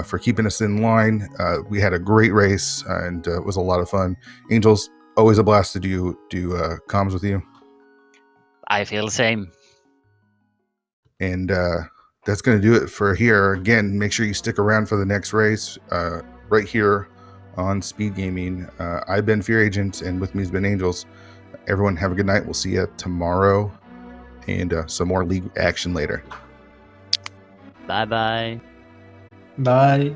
for keeping us in line. We had a great race and it was a lot of fun. Angels, always a blast to do comms with you. I feel the same. And that's going to do it for here. Again, make sure you stick around for the next race right here on Speed Gaming. I've been Fear Agent, and with me has been Angels. Everyone have a good night. We'll see you tomorrow and some more league action later. Bye-bye. Bye.